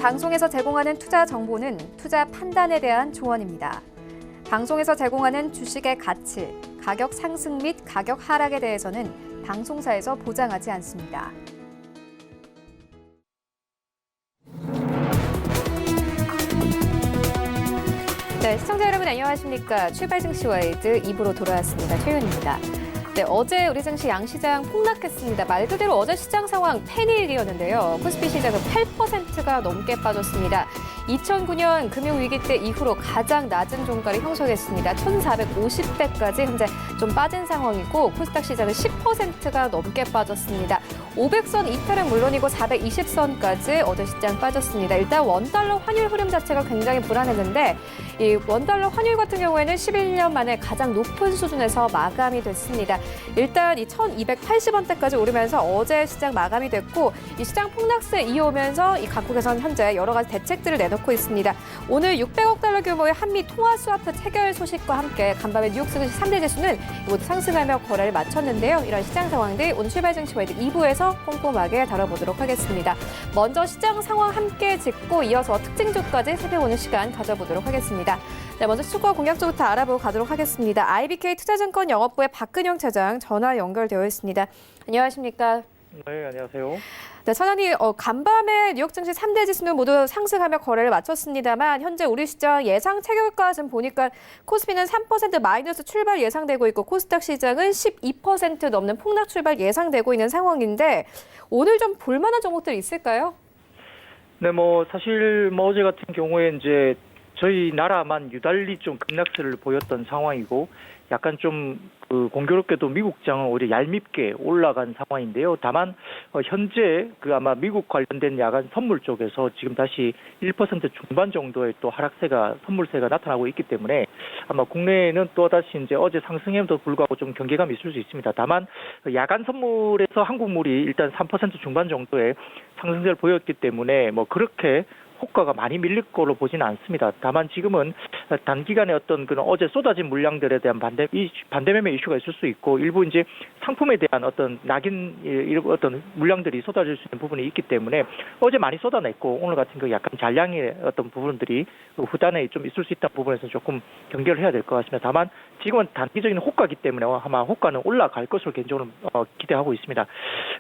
방송에서 제공하는 투자 정보는 투자 판단에 대한 조언입니다. 방송에서 제공하는 주식의 가치, 가격 상승 및 가격 하락에 대해서는 방송사에서 보장하지 않습니다. 네, 시청자 여러분 안녕하십니까? 출발 증시 와이드 2부로 돌아왔습니다. 최윤입니다. 네, 어제 우리 증시 양시장 폭락했습니다. 말 그대로 어제 시장 상황 패닉이었는데요. 코스피 시장은 8%가 넘게 빠졌습니다. 2009년 금융위기 때 이후로 가장 낮은 종가를 형성했습니다. 1,450대까지 현재 좀 빠진 상황이고 코스닥 시장은 10%가 넘게 빠졌습니다. 500선 이탈은 물론이고 420선까지 어제 시장 빠졌습니다. 일단 원달러 환율 흐름 자체가 굉장히 불안했는데 이 원달러 환율 같은 경우에는 11년 만에 가장 높은 수준에서 마감이 됐습니다. 일단 이 1,280원대까지 오르면서 어제 시장 마감이 됐고 이 시장 폭락세 이어오면서 이 각국에서는 현재 여러 가지 대책들을 내놓고 있습니다. 오늘 600억 달러 규모의 한미 통화 스와프 체결 소식과 함께 간밤에 뉴욕 증시 3대 지수는 모두 상승하며 거래를 마쳤는데요. 이런 시장 상황들 오늘 출발 증시 와이드 2부에서 꼼꼼하게 다뤄보도록 하겠습니다. 먼저 시장 상황 함께 짚고 이어서 특징주까지 살펴보는 시간 가져보도록 하겠습니다. 네, 먼저 수거 공약주부터 알아보고 가도록 하겠습니다. IBK 투자증권 영업부의 박근영 차장 전화 연결되어 있습니다. 안녕하십니까? 네, 안녕하세요. 네, 차장님, 간밤에 뉴욕 증시 3대 지수는 모두 상승하며 거래를 마쳤습니다만 현재 우리 시장 예상 체결가 좀 보니까 코스피는 3% 마이너스 출발 예상되고 있고 코스닥 시장은 12% 넘는 폭락 출발 예상되고 있는 상황인데 오늘 좀 볼만한 종목들 있을까요? 네, 사실 어제 같은 경우에 이제 저희 나라만 유달리 좀 급락세를 보였던 상황이고 약간 좀 공교롭게도 미국장은 오히려 얄밉게 올라간 상황인데요. 다만 현재 아마 미국 관련된 야간 선물 쪽에서 지금 다시 1% 중반 정도의 또 하락세가 선물세가 나타나고 있기 때문에 아마 국내에는 또 다시 이제 어제 상승에도 불구하고 좀 경계감이 있을 수 있습니다. 다만 야간 선물에서 한국물이 일단 3% 중반 정도의 상승세를 보였기 때문에 그렇게 호가가 많이 밀릴 거로 보지는 않습니다. 다만 지금은 단기간에 어떤 그런 어제 쏟아진 물량들에 대한 반대 매매 이슈가 있을 수 있고 일부 이제 상품에 대한 어떤 어떤 물량들이 쏟아질 수 있는 부분이 있기 때문에 어제 많이 쏟아냈고 오늘 같은 약간 잔량의 어떤 부분들이 후단에 좀 있을 수 있다는 부분에서 조금 경계를 해야 될 것 같습니다. 다만 지금은 단기적인 호가이기 때문에 아마 호가는 올라갈 것으로 개인적으로 기대하고 있습니다.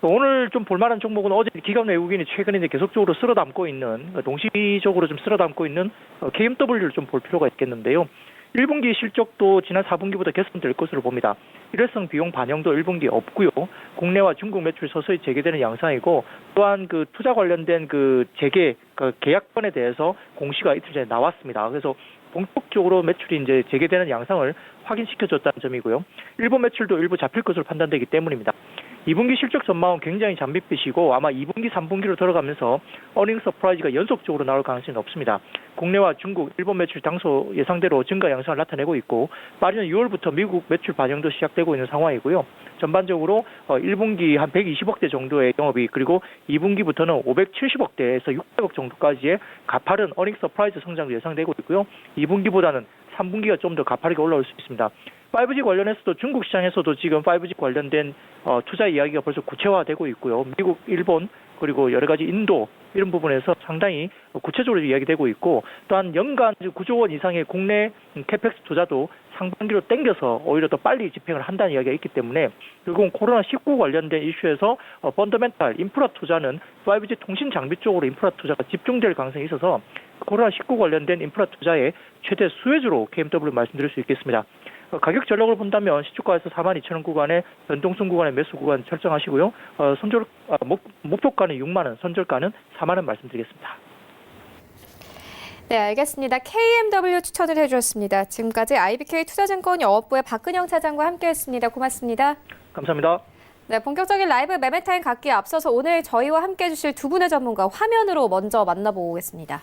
오늘 좀 볼만한 종목은 어제 기관 외국인이 최근에 이제 계속적으로 쓸어담고 있는 동시적으로 좀 쓸어담고 있는 KMW를 좀 볼 필요가 있겠는데요. 1분기 실적도 지난 4분기보다 개선될 것으로 봅니다. 일회성 비용 반영도 1분기 없고요. 국내와 중국 매출 서서히 재개되는 양상이고 또한 투자 관련된 재개 계약권에 대해서 공시가 이틀 전에 나왔습니다. 그래서 본격적으로 매출이 이제 재개되는 양상을 확인시켜줬다는 점이고요. 일본 매출도 일부 잡힐 것으로 판단되기 때문입니다. 2분기 실적 전망은 굉장히 장밋빛이고 아마 2분기, 3분기로 들어가면서 어닝 서프라이즈가 연속적으로 나올 가능성이 높습니다. 국내와 중국, 일본 매출 당초 예상대로 증가 양상을 나타내고 있고 빠르면 6월부터 미국 매출 반영도 시작되고 있는 상황이고요. 전반적으로 1분기 한 120억대 정도의 영업이익 그리고 2분기부터는 570억대에서 600억 정도까지의 가파른 어닝 서프라이즈 성장도 예상되고 있고요. 2분기보다는 3분기가 좀 더 가파르게 올라올 수 있습니다. 5G 관련해서도 중국 시장에서도 지금 5G 관련된 투자 이야기가 벌써 구체화되고 있고요. 미국, 일본, 그리고 여러 가지 인도 이런 부분에서 상당히 구체적으로 이야기되고 있고 또한 연간 9조 원 이상의 국내 캐펙스 투자도 상반기로 땡겨서 오히려 더 빨리 집행을 한다는 이야기가 있기 때문에 결국은 코로나19 관련된 이슈에서 펀더멘탈 인프라 투자는 5G 통신 장비 쪽으로 인프라 투자가 집중될 가능성이 있어서 코로나19 관련된 인프라 투자의 최대 수혜주로 KMW 말씀드릴 수 있겠습니다. 가격 전략을 본다면 시초가에서 42,000원 구간에 변동성 구간의 매수 구간 설정하시고요. 목표가는 6만 원, 손절가는 4만 원 말씀드리겠습니다. 네, 알겠습니다. KMW 추천을 해주셨습니다. 지금까지 IBK 투자증권 영업부의 박근영 차장과 함께했습니다. 고맙습니다. 감사합니다. 네, 본격적인 라이브 매매타임 갖기에 앞서서 오늘 저희와 함께해 주실 두 분의 전문가 화면으로 먼저 만나보겠습니다.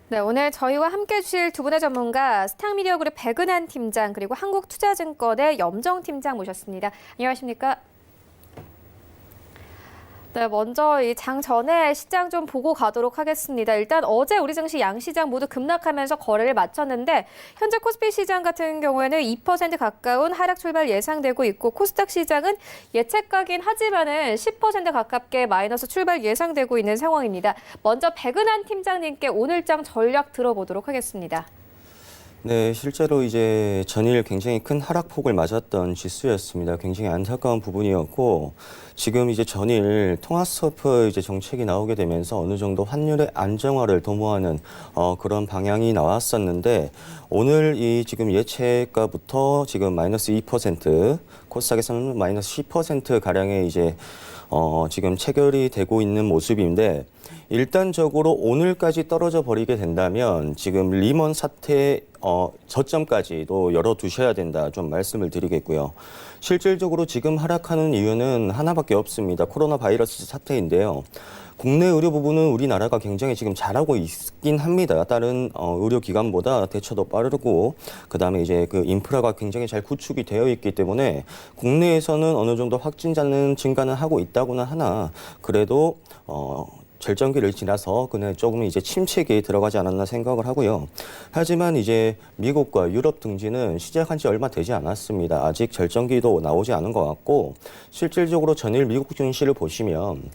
네, 오늘 저희와 함께 해주실 두 분의 전문가 스탁미디어그룹 백은한 팀장 그리고 한국투자증권의 염정 팀장 모셨습니다. 안녕하십니까? 네, 먼저 이 장 전에 시장 좀 보고 가도록 하겠습니다. 일단 어제 우리 증시 양시장 모두 급락하면서 거래를 마쳤는데 현재 코스피 시장 같은 경우에는 2% 가까운 하락 출발 예상되고 있고 코스닥 시장은 예측가긴 하지만은 10% 가깝게 마이너스 출발 예상되고 있는 상황입니다. 먼저 백은한 팀장님께 오늘장 전략 들어보도록 하겠습니다. 네, 실제로 이제 전일 굉장히 큰 하락폭을 맞았던 지수였습니다. 굉장히 안타까운 부분이었고, 지금 이제 전일 통화스토프 이제 정책이 나오게 되면서 어느 정도 환율의 안정화를 도모하는 그런 방향이 나왔었는데, 오늘 이 지금 예측가부터 지금 마이너스 2%, 코스닥에서는 마이너스 10% 가량의 이제 지금 체결이 되고 있는 모습인데, 일단적으로 오늘까지 떨어져 버리게 된다면 지금 리먼 사태 저점까지도 열어두셔야 된다 좀 말씀을 드리겠고요. 실질적으로 지금 하락하는 이유는 하나밖에 없습니다. 코로나 바이러스 사태인데요. 국내 의료 부분은 우리나라가 굉장히 지금 잘하고 있긴 합니다. 다른 의료기관보다 대처도 빠르고 그다음에 이제 그 인프라가 굉장히 잘 구축이 되어 있기 때문에 국내에서는 어느 정도 확진자는 증가는 하고 있다고는 하나 그래도 절정기를 지나서 그냥 조금 이제 침체기에 들어가지 않았나 생각을 하고요. 하지만 이제 미국과 유럽 등지는 시작한 지 얼마 되지 않았습니다. 아직 절정기도 나오지 않은 것 같고 실질적으로 전일 미국 증시를 보시면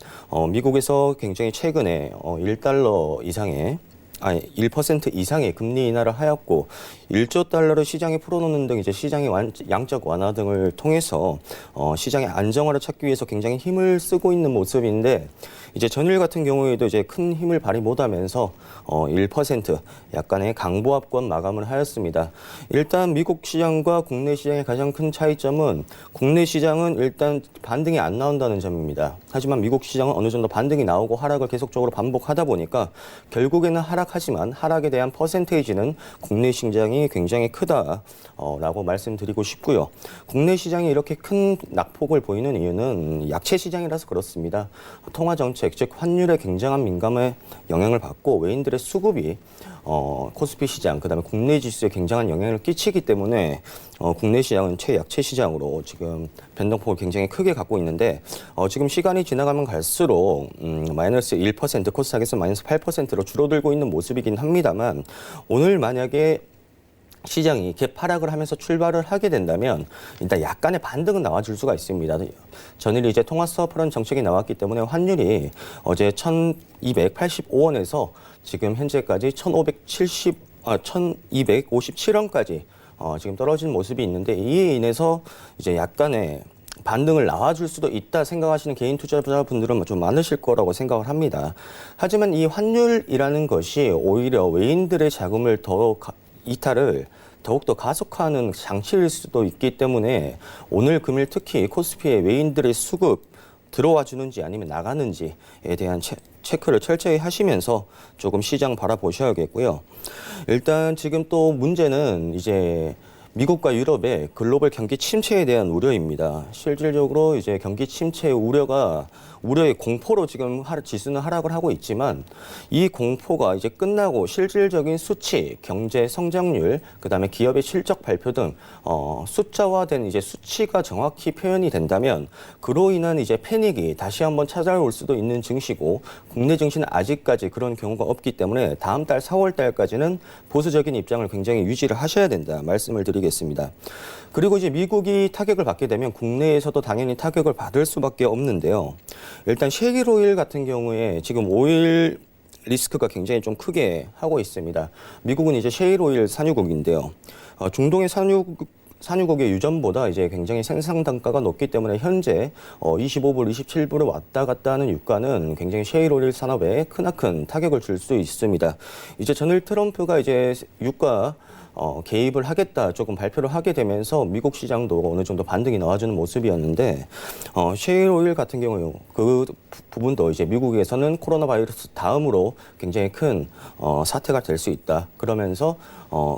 미국에서 굉장히 최근에 1달러 이상의 1% 이상의 금리 인하를 하였고 1조 달러를 시장에 풀어놓는 등 이제 시장의 양적 완화 등을 통해서 시장의 안정화를 찾기 위해서 굉장히 힘을 쓰고 있는 모습인데 이제 전일 같은 경우에도 이제 큰 힘을 발휘 못하면서 1% 약간의 강보합권 마감을 하였습니다. 일단 미국 시장과 국내 시장의 가장 큰 차이점은 국내 시장은 일단 반등이 안 나온다는 점입니다. 하지만 미국 시장은 어느 정도 반등이 나오고 하락을 계속적으로 반복하다 보니까 결국에는 하락하지만 하락에 대한 퍼센테이지는 국내 시장이 굉장히 크다라고 말씀드리고 싶고요. 국내 시장이 이렇게 큰 낙폭을 보이는 이유는 약체 시장이라서 그렇습니다. 통화 정책, 즉 환율에 굉장한 민감에 영향을 받고 외인들의 수급이 코스피 시장, 그다음에 국내 지수에 굉장한 영향을 끼치기 때문에 국내 시장은 최약체 시장으로 지금 변동폭을 굉장히 크게 갖고 있는데 지금 시간이 지나가면 갈수록 마이너스 1% 코스닥에서 마이너스 8%로 줄어들고 있는 모습이긴 합니다만 오늘 만약에 시장이 개파락을 하면서 출발을 하게 된다면 일단 약간의 반등은 나와줄 수가 있습니다. 전일 이제 통화스토어프라는 정책이 나왔기 때문에 환율이 어제 1,285원에서 지금 현재까지 1,257원까지 지금 떨어진 모습이 있는데 이에 인해서 이제 약간의 반등을 나와줄 수도 있다 생각하시는 개인 투자자분들은 좀 많으실 거라고 생각을 합니다. 하지만 이 환율이라는 것이 오히려 외인들의 자금을 이탈을 더욱더 가속화하는 장치일 수도 있기 때문에 오늘 금일 특히 코스피의 외인들의 수급 들어와 주는지 아니면 나가는지에 대한 체크를 철저히 하시면서 조금 시장 바라보셔야겠고요. 일단 지금 또 문제는 이제 미국과 유럽의 글로벌 경기 침체에 대한 우려입니다. 실질적으로 이제 경기 침체 우려의 공포로 지금 지수는 하락을 하고 있지만 이 공포가 이제 끝나고 실질적인 수치, 경제 성장률, 그다음에 기업의 실적 발표 등 숫자화된 이제 수치가 정확히 표현이 된다면 그로 인한 이제 패닉이 다시 한번 찾아올 수도 있는 증시고 국내 증시는 아직까지 그런 경우가 없기 때문에 다음 달 4월 달까지는 보수적인 입장을 굉장히 유지를 하셔야 된다 말씀을 드리겠습니다. 그리고 이제 미국이 타격을 받게 되면 국내에서도 당연히 타격을 받을 수밖에 없는데요. 일단 셰일 오일 같은 경우에 지금 오일 리스크가 굉장히 좀 크게 하고 있습니다. 미국은 이제 셰일 오일 산유국인데요. 중동의 산유국의 유전보다 이제 굉장히 생산 단가가 높기 때문에 현재 25불, 27불을 왔다 갔다 하는 유가는 굉장히 셰일 오일 산업에 크나큰 타격을 줄 수 있습니다. 이제 전일 트럼프가 이제 유가 개입을 하겠다 조금 발표를 하게 되면서 미국 시장도 어느 정도 반등이 나와주는 모습이었는데 셰일 오일 같은 경우 그 부분도 이제 미국에서는 코로나 바이러스 다음으로 굉장히 큰 사태가 될 수 있다. 그러면서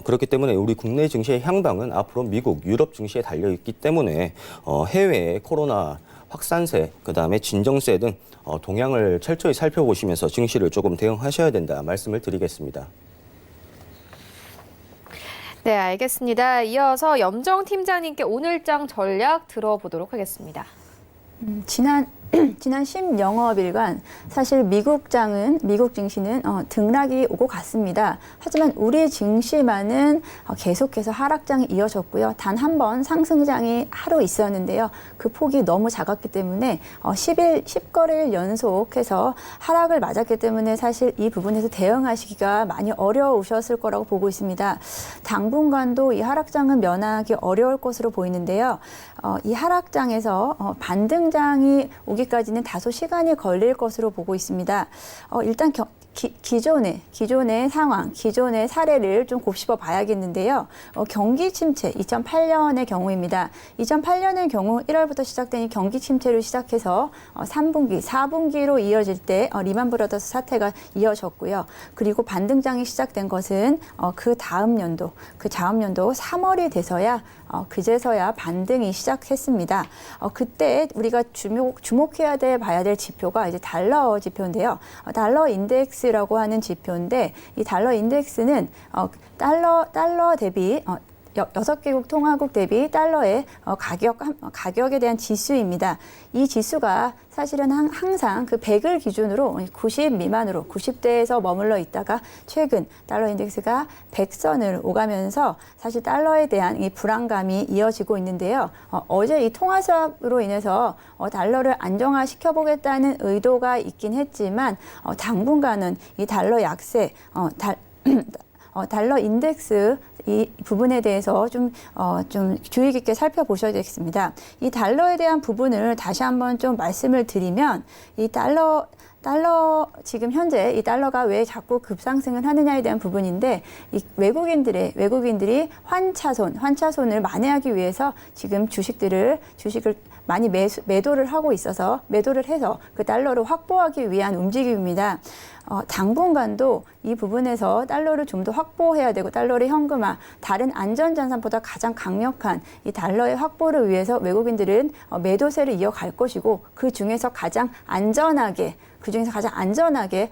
그렇기 때문에 우리 국내 증시의 향방은 앞으로 미국, 유럽 증시에 달려 있기 때문에 해외의 코로나 확산세, 그다음에 진정세 등 동향을 철저히 살펴보시면서 증시를 조금 대응하셔야 된다 말씀을 드리겠습니다. 네, 알겠습니다. 이어서 염정 팀장님께 오늘장 전략 들어보도록 하겠습니다. 지난 지난 10영업일간 사실 미국 증시는 등락이 오고 갔습니다. 하지만 우리 증시만은 계속해서 하락장이 이어졌고요. 단 한 번 상승장이 하루 있었는데요. 그 폭이 너무 작았기 때문에 10거래일 연속해서 하락을 맞았기 때문에 사실 이 부분에서 대응하시기가 많이 어려우셨을 거라고 보고 있습니다. 당분간도 이 하락장은 면하기 어려울 것으로 보이는데요. 이 하락장에서 반등장이 오기까지는 다소 시간이 걸릴 것으로 보고 있습니다. 일단 기존의 상황, 기존의 사례를 좀 곱씹어 봐야겠는데요. 경기 침체 2008년의 경우입니다. 2008년의 경우 1월부터 시작된 이 경기 침체로 시작해서 3분기, 4분기로 이어질 때 리만 브라더스 사태가 이어졌고요. 그리고 반등장이 시작된 것은 그 다음 연도 3월이 돼서야 그제서야 반등이 시작했습니다. 그때 우리가 주목해야 봐야 될 지표가 이제 달러 지표인데요. 달러 인덱스라고 하는 지표인데 이 달러 인덱스는 달러 대비 6개국 통화국 대비 달러의 가격에 대한 지수입니다. 이 지수가 사실은 항상 그 100을 기준으로 90 미만으로 90대에서 머물러 있다가 최근 달러 인덱스가 100선을 오가면서 사실 달러에 대한 이 불안감이 이어지고 있는데요. 어제 이 통화 수합으로 인해서 달러를 안정화시켜 보겠다는 의도가 있긴 했지만 당분간은 이 달러 약세, 달러 인덱스 이 부분에 대해서 좀 주의 깊게 살펴보셔야겠습니다. 이 달러에 대한 부분을 다시 한번 좀 말씀을 드리면 이 달러 지금 현재 이 달러가 왜 자꾸 급상승을 하느냐에 대한 부분인데 이 외국인들이 환차손을 만회하기 위해서 지금 주식을 많이 매도를 해서 그 달러를 확보하기 위한 움직임입니다. 당분간도 이 부분에서 달러를 좀 더 확보해야 되고 달러의 현금화, 다른 안전자산보다 가장 강력한 이 달러의 확보를 위해서 외국인들은 매도세를 이어갈 것이고 그 중에서 가장 안전하게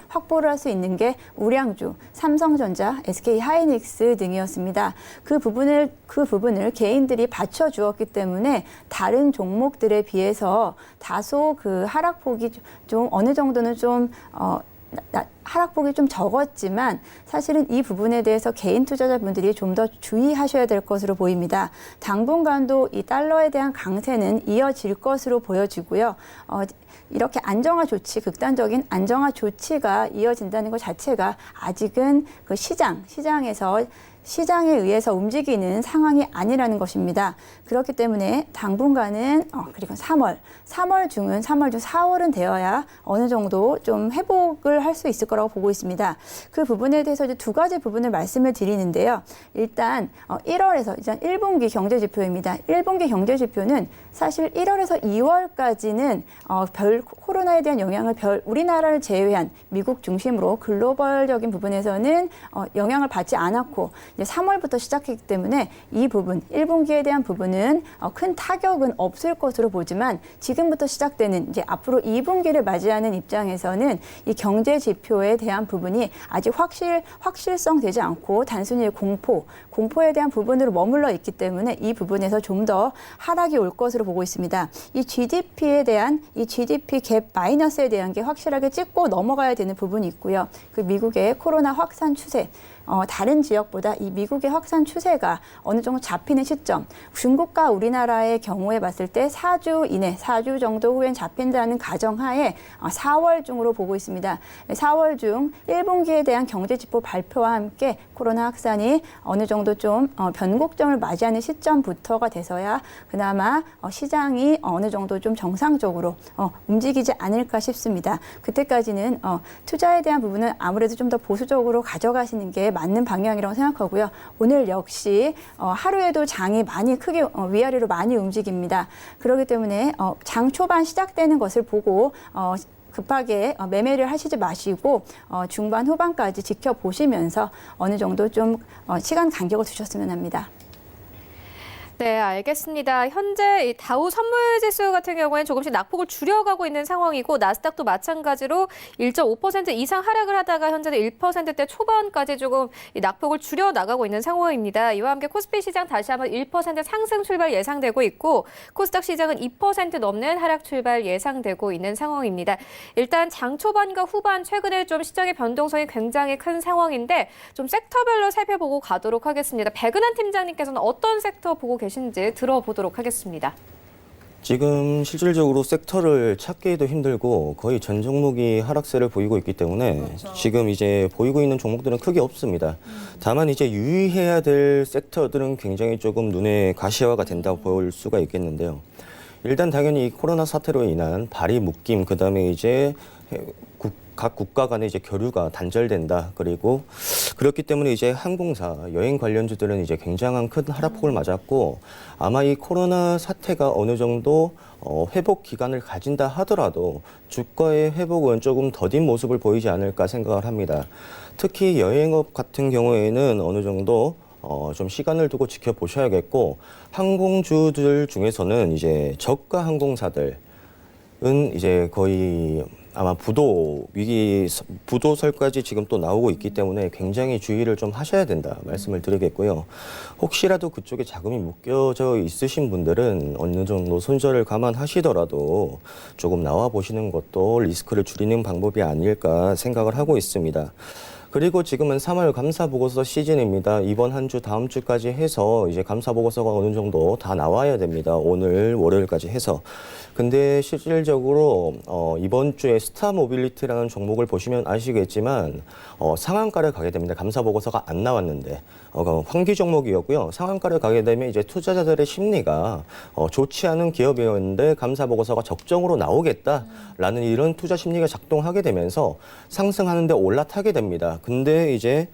확보를 할 수 있는 게 우량주, 삼성전자, SK하이닉스 등이었습니다. 그 부분을 개인들이 받쳐주었기 때문에 다른 종목들에 비해서 다소 그 하락폭이 좀 어느 정도는 하락폭이 좀 적었지만 사실은 이 부분에 대해서 개인 투자자분들이 좀 더 주의하셔야 될 것으로 보입니다. 당분간도 이 달러에 대한 강세는 이어질 것으로 보여지고요. 이렇게 극단적인 안정화 조치가 이어진다는 것 자체가 아직은 그 시장에 의해서 움직이는 상황이 아니라는 것입니다. 그렇기 때문에 당분간은 그리고 3월 중 4월은 되어야 어느 정도 좀 회복을 할 수 있을 거라고 보고 있습니다. 그 부분에 대해서 이제 두 가지 부분을 말씀을 드리는데요. 일단 1분기 경제 지표입니다. 1분기 경제 지표는 사실 1월에서 2월까지는 코로나에 대한 영향을 우리나라를 제외한 미국 중심으로 글로벌적인 부분에서는 영향을 받지 않았고 이제 3월부터 시작했기 때문에 이 부분 1분기에 대한 부분은 큰 타격은 없을 것으로 보지만 지금부터 시작되는 이제 앞으로 2분기를 맞이하는 입장에서는 이 경제 지표에 대한 부분이 아직 확실성 되지 않고 단순히 공포에 대한 부분으로 머물러 있기 때문에 이 부분에서 좀 더 하락이 올 것으로 보고 있습니다. 이 GDP 갭 마이너스에 대한 게 확실하게 찍고 넘어가야 되는 부분이 있고요. 그 미국의 코로나 확산 추세, 다른 지역보다 이 미국의 확산 추세가 어느 정도 잡히는 시점, 중국과 우리나라의 경우에 봤을 때 4주 정도 후엔 잡힌다는 가정하에 4월 중으로 보고 있습니다. 4월 중 1분기에 대한 경제지표 발표와 함께 코로나 확산이 어느 정도 좀 변곡점을 맞이하는 시점부터가 돼서야 그나마 시장이 어느 정도 좀 정상적으로 움직이지 않을까 싶습니다. 그때까지는 투자에 대한 부분은 아무래도 좀 더 보수적으로 가져가시는 게 맞는 방향이라고 생각하고요. 오늘 역시 하루에도 장이 많이 크게 위아래로 많이 움직입니다. 그렇기 때문에 장 초반 시작되는 것을 보고 급하게 매매를 하시지 마시고 중반 후반까지 지켜보시면서 어느 정도 좀 시간 간격을 두셨으면 합니다. 네, 알겠습니다. 현재 이 다우 선물지수 같은 경우에는 조금씩 낙폭을 줄여가고 있는 상황이고 나스닥도 마찬가지로 1.5% 이상 하락을 하다가 현재는 1%대 초반까지 조금 이 낙폭을 줄여 나가고 있는 상황입니다. 이와 함께 코스피 시장 다시 한번 1% 상승 출발 예상되고 있고 코스닥 시장은 2% 넘는 하락 출발 예상되고 있는 상황입니다. 일단 장 초반과 후반 최근에 좀 시장의 변동성이 굉장히 큰 상황인데 좀 섹터별로 살펴보고 가도록 하겠습니다. 백은한 팀장님께서는 어떤 섹터 보고 계신지 들어보도록 하겠습니다. 지금 실질적으로 섹터를 찾기도 힘들고 거의 전 종목이 하락세를 보이고 있기 때문에 지금 이제 보이고 있는 종목들은 크게 없습니다. 다만 이제 유의해야 될 섹터들은 굉장히 조금 눈에 가시화가 된다고 볼 수가 있겠는데요. 일단 당연히 이 코로나 사태로 인한 발이 묶임, 그다음에 이제 각 국가 간의 이제 교류가 단절된다. 그리고 그렇기 때문에 이제 항공사, 여행 관련주들은 이제 굉장한 큰 하락폭을 맞았고 아마 이 코로나 사태가 어느 정도 회복 기간을 가진다 하더라도 주가의 회복은 조금 더딘 모습을 보이지 않을까 생각을 합니다. 특히 여행업 같은 경우에는 어느 정도 좀 시간을 두고 지켜보셔야겠고 항공주들 중에서는 이제 저가 항공사들은 이제 거의 아마 부도설까지 지금 또 나오고 있기 때문에 굉장히 주의를 좀 하셔야 된다 말씀을 드리겠고요. 혹시라도 그쪽에 자금이 묶여져 있으신 분들은 어느 정도 손절을 감안하시더라도 조금 나와 보시는 것도 리스크를 줄이는 방법이 아닐까 생각을 하고 있습니다. 그리고 지금은 3월 감사보고서 시즌입니다. 이번 한 주, 다음 주까지 해서 이제 감사보고서가 어느 정도 다 나와야 됩니다. 오늘, 월요일까지 해서. 근데 실질적으로 이번 주에 스타모빌리티라는 종목을 보시면 아시겠지만 상한가를 가게 됩니다. 감사보고서가 안 나왔는데. 환기 종목이었고요. 상한가를 가게 되면 이제 투자자들의 심리가 좋지 않은 기업이었는데 감사보고서가 적정으로 나오겠다라는 이런 투자 심리가 작동하게 되면서 상승하는데 올라타게 됩니다. 근데 이제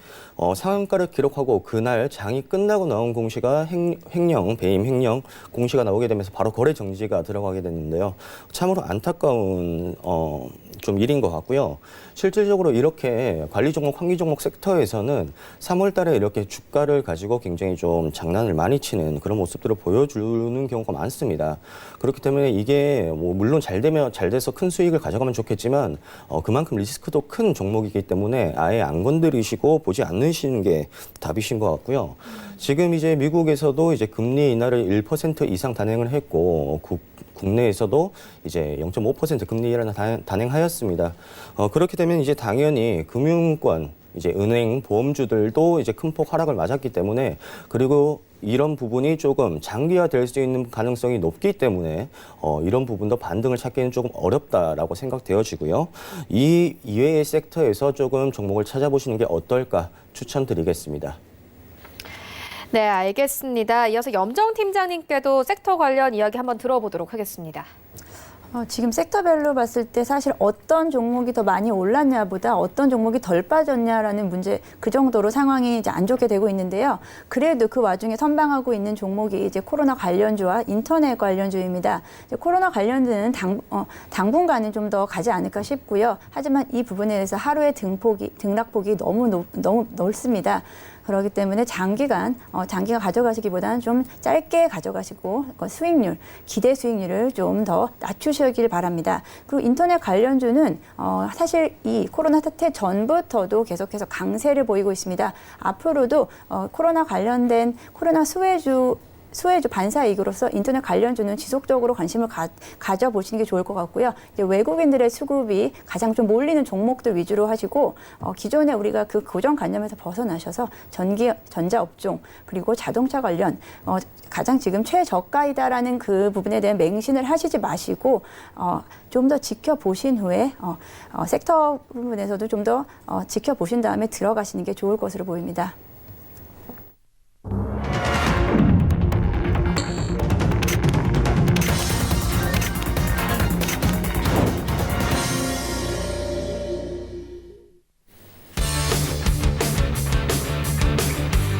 상한가를 기록하고 그날 장이 끝나고 나온 공시가 횡령, 배임 횡령 공시가 나오게 되면서 바로 거래 정지가 들어가게 됐는데요. 참으로 안타까운 좀 일인 것 같고요. 실질적으로 이렇게 관리 종목, 환기 종목 섹터에서는 3월 달에 이렇게 주가를 가지고 굉장히 좀 장난을 많이 치는 그런 모습들을 보여주는 경우가 많습니다. 그렇기 때문에 이게 뭐 물론 잘 돼서 큰 수익을 가져가면 좋겠지만 그만큼 리스크도 큰 종목이기 때문에 아예 안 건드리시고 보지 않으시는 게 답이신 것 같고요. 지금 이제 미국에서도 이제 금리 인하를 1% 이상 단행을 했고 국내에서도 이제 0.5% 금리 인하를 단행하였습니다. 그렇게 되면 이제 당연히 금융권, 이제 은행, 보험주들도 이제 큰 폭 하락을 맞았기 때문에 그리고 이런 부분이 조금 장기화될 수 있는 가능성이 높기 때문에 이런 부분도 반등을 찾기는 조금 어렵다라고 생각되어지고요. 이 이외의 섹터에서 조금 종목을 찾아보시는 게 어떨까 추천드리겠습니다. 네, 알겠습니다. 이어서 염정 팀장님께도 섹터 관련 이야기 한번 들어보도록 하겠습니다. 지금 섹터별로 봤을 때 사실 어떤 종목이 더 많이 올랐냐보다 어떤 종목이 덜 빠졌냐라는 문제, 그 정도로 상황이 이제 안 좋게 되고 있는데요. 그래도 그 와중에 선방하고 있는 종목이 이제 코로나 관련주와 인터넷 관련주입니다. 이제 코로나 관련주는 당분간은 좀 더 가지 않을까 싶고요. 하지만 이 부분에 대해서 하루의 등락폭이 너무 넓습니다. 그렇기 때문에 장기간 가져가시기보다는 좀 짧게 가져가시고 수익률, 기대 수익률을 좀 더 낮추시길 바랍니다. 그리고 인터넷 관련주는 사실 이 코로나 사태 전부터도 계속해서 강세를 보이고 있습니다. 앞으로도 코로나 관련된 코로나 수혜주 반사이익으로서 인터넷 관련주는 지속적으로 관심을 가져보시는 게 좋을 것 같고요. 이제 외국인들의 수급이 가장 좀 몰리는 종목들 위주로 하시고 기존에 우리가 그 고정관념에서 벗어나셔서 전자업종 그리고 자동차 관련 가장 지금 최저가이다라는 그 부분에 대한 맹신을 하시지 마시고 좀 더 지켜보신 후에 섹터 부분에서도 좀 더 지켜보신 다음에 들어가시는 게 좋을 것으로 보입니다.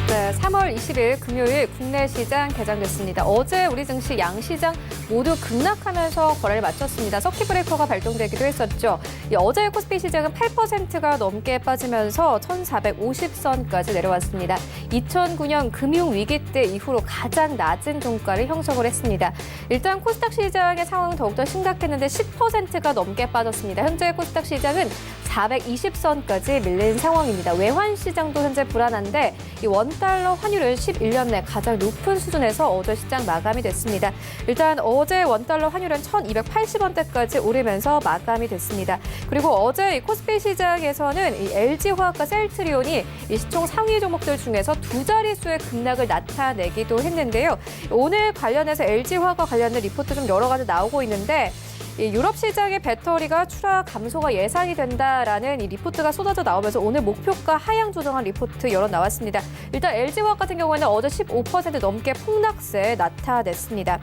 네, 3월 20일 금요일 국내 시장 개장됐습니다. 어제 우리 증시 양시장 모두 급락하면서 거래를 마쳤습니다. 서킷 브레이커가 발동되기도 했었죠. 어제 코스피 시장은 8%가 넘게 빠지면서 1,450선까지 내려왔습니다. 2009년 금융위기 때 이후로 가장 낮은 종가를 형성을 했습니다. 일단 코스닥 시장의 상황은 더욱더 심각했는데 10%가 넘게 빠졌습니다. 현재 코스닥 시장은 420선까지 밀린 상황입니다. 외환 시장도 현재 불안한데 이 원달러 환율은 11년 내 가장 높은 수준에서 어제 시장 마감이 됐습니다. 일단 어제 원달러 환율은 1,280원대까지 오르면서 마감이 됐습니다. 그리고 어제 이 코스피 시장에서는 이 LG화학과 셀트리온이 이 시총 상위 종목들 중에서 두 자릿수의 급락을 나타내기도 했는데요. 오늘 관련해서 LG화학과 관련된 리포트 좀 여러 가지 나오고 있는데 이 유럽 시장의 배터리가 추락 감소가 예상이 된다라는 이 리포트가 쏟아져 나오면서 오늘 목표가 하향 조정한 리포트 여러 나왔습니다. 일단 LG화학 같은 경우에는 어제 15% 넘게 폭락세 나타냈습니다.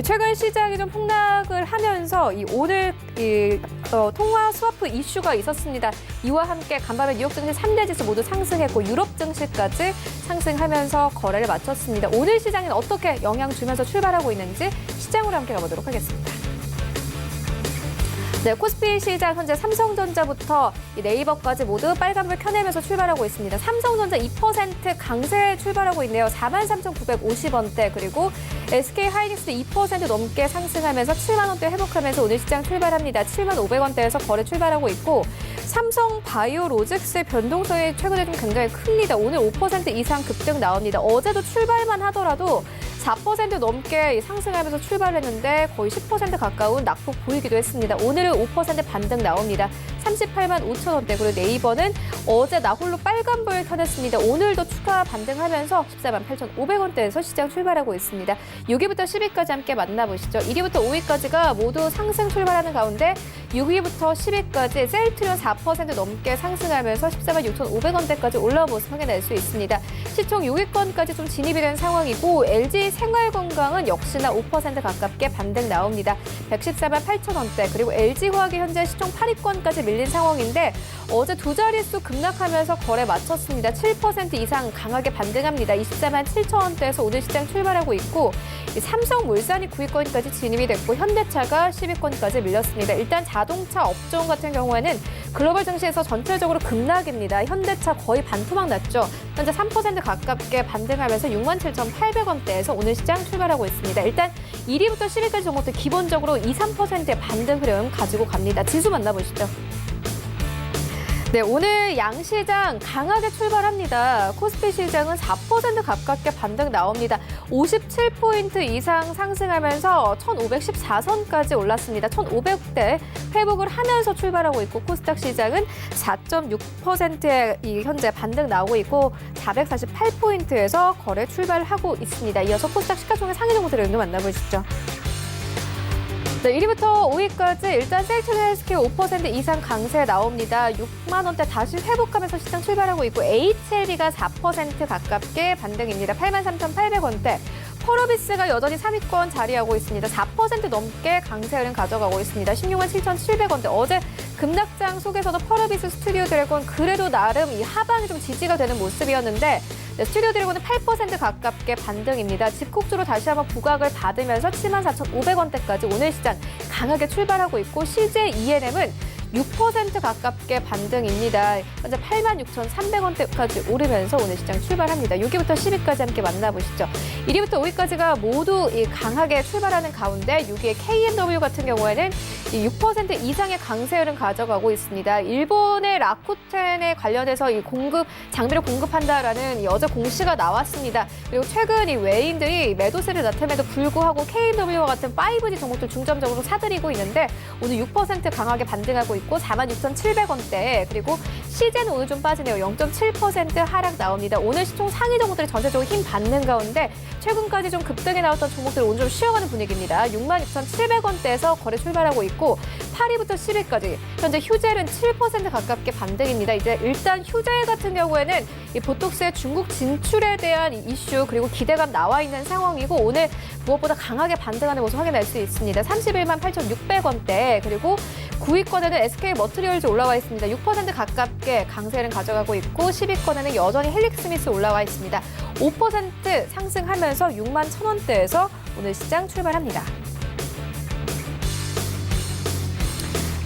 최근 시장이 좀 폭락을 하면서 오늘 통화 스와프 이슈가 있었습니다. 이와 함께 간밤에 뉴욕 증시 3대 지수 모두 상승했고 유럽 증시까지 상승하면서 거래를 마쳤습니다. 오늘 시장은 어떻게 영향 주면서 출발하고 있는지 시장으로 함께 가보도록 하겠습니다. 네, 코스피 시장 현재 삼성전자부터 네이버까지 모두 빨간불 켜내면서 출발하고 있습니다. 삼성전자 2% 강세 출발하고 있네요. 43,950원대 그리고 SK하이닉스도 2% 넘게 상승하면서 7만 원대 회복하면서 오늘 시장 출발합니다. 7만 500원대에서 거래 출발하고 있고 삼성바이오로직스의 변동성이 최근에 좀 굉장히 큽니다. 오늘 5% 이상 급등 나옵니다. 어제도 출발만 하더라도 4% 넘게 상승하면서 출발했는데 거의 10% 가까운 낙폭 보이기도 했습니다. 오늘은 5% 반등 나옵니다. 38만 5천 원대. 그리고 네이버는 어제 나홀로 빨간불 켜냈습니다. 오늘도 추가 반등하면서 14만 8,500원대에서 시장 출발하고 있습니다. 6위부터 10위까지 함께 만나보시죠. 1위부터 5위까지가 모두 상승 출발하는 가운데 6위부터 10위까지 셀트리온 4% 넘게 상승하면서 14만 6,500원대까지 올라온 모습 확인할 수 있습니다. 시총 6위권까지 좀 진입이 된 상황이고 LG 생활건강은 역시나 5% 가깝게 반등 나옵니다. 114만 8천 원대. 그리고 LG화학이 현재 시총 8위권까지 밀린 상황인데 어제 두 자릿수 급락하면서 거래 마쳤습니다. 7% 이상 강하게 반등합니다. 24만 7천 원대에서 오늘 시장 출발하고 있고 삼성물산이 9위권까지 진입이 됐고 현대차가 10위권까지 밀렸습니다. 일단 자동차 업종 같은 경우에는 글로벌 증시에서 전체적으로 급락입니다. 현대차 거의 반토막 났죠. 현재 3% 가깝게 반등하면서 67,800원대에서 오늘 시장 출발하고 있습니다. 일단 1위부터 10위까지 종목들 기본적으로 2, 3%의 반등 흐름 가지고 갑니다. 지수 만나보시죠. 네, 오늘 양시장 강하게 출발합니다. 코스피 시장은 4% 가깝게 반등 나옵니다. 57포인트 이상 상승하면서 1,514선까지 올랐습니다. 1,500대 회복을 하면서 출발하고 있고 코스닥 시장은 4.6%의 현재 반등 나오고 있고 448포인트에서 거래 출발하고 있습니다. 이어서 코스닥 시가총액 상위 종목들을 만나보시죠. 네, 1위부터 5위까지 일단 셀트리온 헬스케어 5% 이상 강세 나옵니다. 6만 원대 다시 회복하면서 시장 출발하고 있고 HLB가 4% 가깝게 반등입니다. 83,800원대. 펄어비스가 여전히 3위권 자리하고 있습니다. 4% 넘게 강세 흐름 가져가고 있습니다. 16만 7,700원대. 어제 급락장 속에서도 펄어비스 스튜디오 드래곤 그래도 나름 이 하방이 좀 지지가 되는 모습이었는데 네, 스튜디오 드래곤은 8% 가깝게 반등입니다. 집콕주로 다시 한번 부각을 받으면서 74,500원대까지 오늘 시장 강하게 출발하고 있고 CJ ENM은 6% 가깝게 반등입니다. 현재 86,300원대까지 오르면서 오늘 시장 출발합니다. 6위부터 10위까지 함께 만나보시죠. 1위부터 5위까지가 모두 강하게 출발하는 가운데 6위의 KMW 같은 경우에는 6% 이상의 강세 흐름 가져가고 있습니다. 일본의 라쿠텐에 관련해서 장비를 공급한다라는 어제 공시가 나왔습니다. 그리고 최근 이 외인들이 매도세를 나타내도 불구하고 KMW와 같은 5G 종목들 중점적으로 사들이고 있는데 오늘 6% 강하게 반등하고 있고 46,700원대. 그리고 CJ는 오늘 좀 빠지네요. 0.7% 하락 나옵니다. 오늘 시총 상위 종목들이 전체적으로 힘 받는 가운데 최근까지 좀 급등에 나왔던 종목들 오늘 좀 쉬어가는 분위기입니다. 66,700원대에서 거래 출발하고 있고 8위부터 10위까지 현재 휴젤은 7% 가깝게 반등입니다. 이제 일단 휴젤 같은 경우에는 이 보톡스의 중국 진출에 대한 이슈 그리고 기대감 나와 있는 상황이고 오늘 무엇보다 강하게 반등하는 모습 확인할 수 있습니다. 31만 8,600원대. 그리고 9위권에는 SK머트리얼즈 올라와 있습니다. 6% 가깝게 강세를 가져가고 있고 10위권에는 여전히 헬릭스미스 올라와 있습니다. 5% 상승하면서 6만 1,000원대에서 오늘 시장 출발합니다.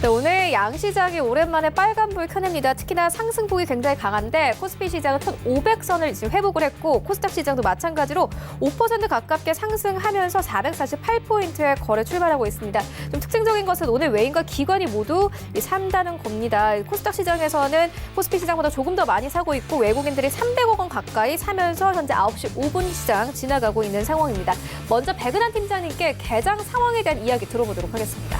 네, 오늘 양시장이 오랜만에 빨간불 켜냅니다. 특히나 상승폭이 굉장히 강한데 코스피 시장은 1,500선을 지금 회복을 했고 코스닥 시장도 마찬가지로 5% 가깝게 상승하면서 448포인트의 거래 출발하고 있습니다. 좀 특징적인 것은 오늘 외인과 기관이 모두 산다는 겁니다. 코스닥 시장에서는 코스피 시장보다 조금 더 많이 사고 있고 외국인들이 300억 원 가까이 사면서 현재 9시 5분 시장 지나가고 있는 상황입니다. 먼저 백은한 팀장님께 개장 상황에 대한 이야기 들어보도록 하겠습니다.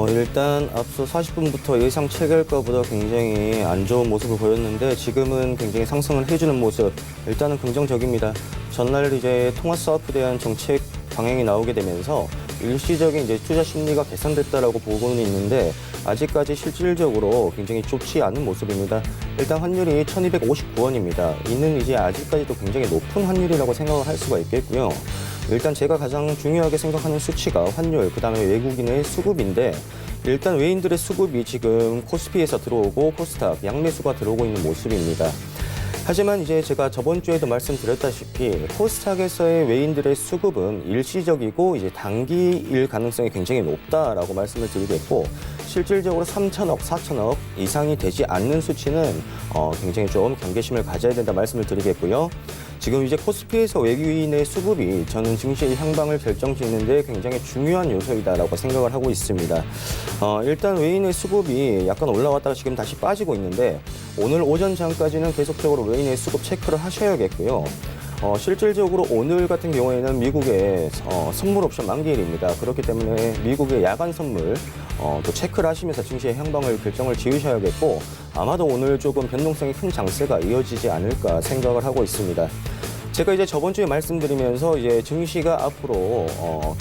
일단 앞서 40분부터 예상 체결가보다 굉장히 안 좋은 모습을 보였는데 지금은 굉장히 상승을 해주는 모습. 일단은 긍정적입니다. 전날 이제 통화 스와프에 대한 정책 방향이 나오게 되면서 일시적인 이제 투자 심리가 개선됐다라고 보고는 있는데 아직까지 실질적으로 굉장히 좋지 않은 모습입니다. 일단 환율이 1,259원입니다. 이는 이제 아직까지도 굉장히 높은 환율이라고 생각을 할 수가 있겠고요. 일단 제가 가장 중요하게 생각하는 수치가 환율, 그다음에 외국인의 수급인데 일단 외인들의 수급이 지금 코스피에서 들어오고 코스닥 양매수가 들어오고 있는 모습입니다. 하지만 이제 제가 저번 주에도 말씀드렸다시피 코스닥에서의 외인들의 수급은 일시적이고 이제 단기일 가능성이 굉장히 높다라고 말씀을 드리겠고 실질적으로 3천억, 4천억 이상이 되지 않는 수치는 굉장히 좀 경계심을 가져야 된다 말씀을 드리겠고요. 지금 이제 코스피에서 외국인의 수급이 저는 증시의 향방을 결정짓는데 굉장히 중요한 요소이다라고 생각을 하고 있습니다. 일단 외인의 수급이 약간 올라왔다가 지금 다시 빠지고 있는데 오늘 오전 장까지는 계속적으로 외인의 수급 체크를 하셔야겠고요. 실질적으로 오늘 같은 경우에는 미국의 선물 옵션 만기일입니다. 그렇기 때문에 미국의 야간 선물 또 체크를 하시면서 증시의 향방을 결정을 지으셔야겠고 아마도 오늘 조금 변동성이 큰 장세가 이어지지 않을까 생각을 하고 있습니다. 제가 이제 저번 주에 말씀드리면서 이제 증시가 앞으로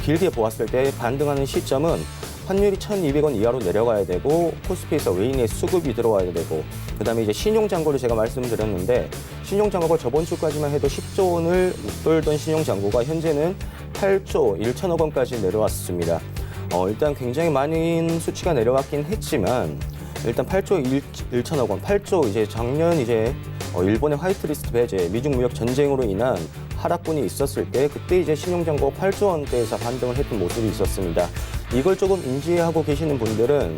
길게 보았을 때 반등하는 시점은 환율이 1,200원 이하로 내려가야 되고 코스피에서 외인의 수급이 들어와야 되고 그다음에 이제 신용잔고를 제가 말씀드렸는데 신용잔고가 저번 주까지만 해도 10조 원을 웃돌던 신용잔고가 현재는 8조 1천억 원까지 내려왔습니다. 일단 굉장히 많은 수치가 내려왔긴 했지만 일단 8조 1천억 원, 8조 이제 작년 이제 일본의 화이트리스트 배제, 미중 무역 전쟁으로 인한 하락분이 있었을 때 그때 이제 신용잔고 8조 원대에서 반등을 했던 모습이 있었습니다. 이걸 조금 인지하고 계시는 분들은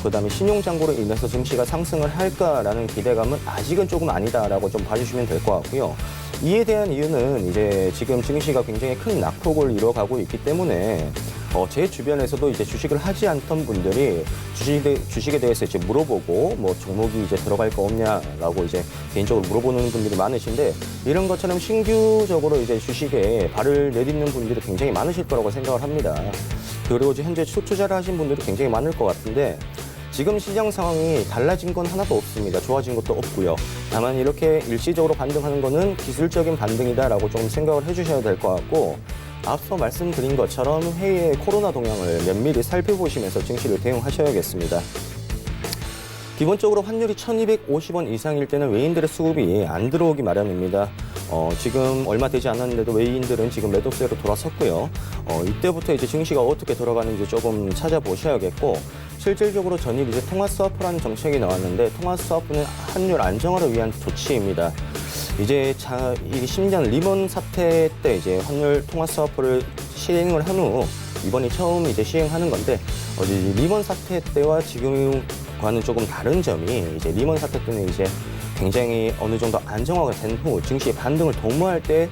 그다음에 신용잔고로 인해서 증시가 상승을 할까라는 기대감은 아직은 조금 아니다라고 좀 봐주시면 될 것 같고요. 이에 대한 이유는 이제 지금 증시가 굉장히 큰 낙폭을 이뤄가고 있기 때문에 제 주변에서도 이제 주식을 하지 않던 분들이 주식에 대해서 이제 물어보고 뭐 종목이 이제 들어갈 거 없냐라고 이제 개인적으로 물어보는 분들이 많으신데 이런 것처럼 신규적으로 이제 주식에 발을 내딛는 분들이 굉장히 많으실 거라고 생각을 합니다. 그리고 현재 투자를 하신 분들이 굉장히 많을 것 같은데 지금 시장 상황이 달라진 건 하나도 없습니다. 좋아진 것도 없고요. 다만 이렇게 일시적으로 반등하는 거는 기술적인 반등이다라고 좀 생각을 해주셔야 될 것 같고 앞서 말씀드린 것처럼 해외의 코로나 동향을 면밀히 살펴보시면서 증시를 대응하셔야겠습니다. 기본적으로 환율이 1,250원 이상일 때는 외인들의 수급이 안 들어오기 마련입니다. 지금 얼마 되지 않았는데도 외인들은 지금 매도세로 돌아섰고요. 이때부터 이제 증시가 어떻게 돌아가는지 조금 찾아보셔야겠고 실질적으로 전일 이제 통화 스와프라는 정책이 나왔는데 통화 스와프는 환율 안정화를 위한 조치입니다. 이제 이 10년 리먼 사태 때 이제 환율 통화 스와프를 시행을 한 후 이번이 처음 이제 시행하는 건데 리먼 사태 때와 지금과는 조금 다른 점이 이제 리먼 사태 때는 이제 굉장히 어느 정도 안정화가 된 후 증시의 반등을 도모할 때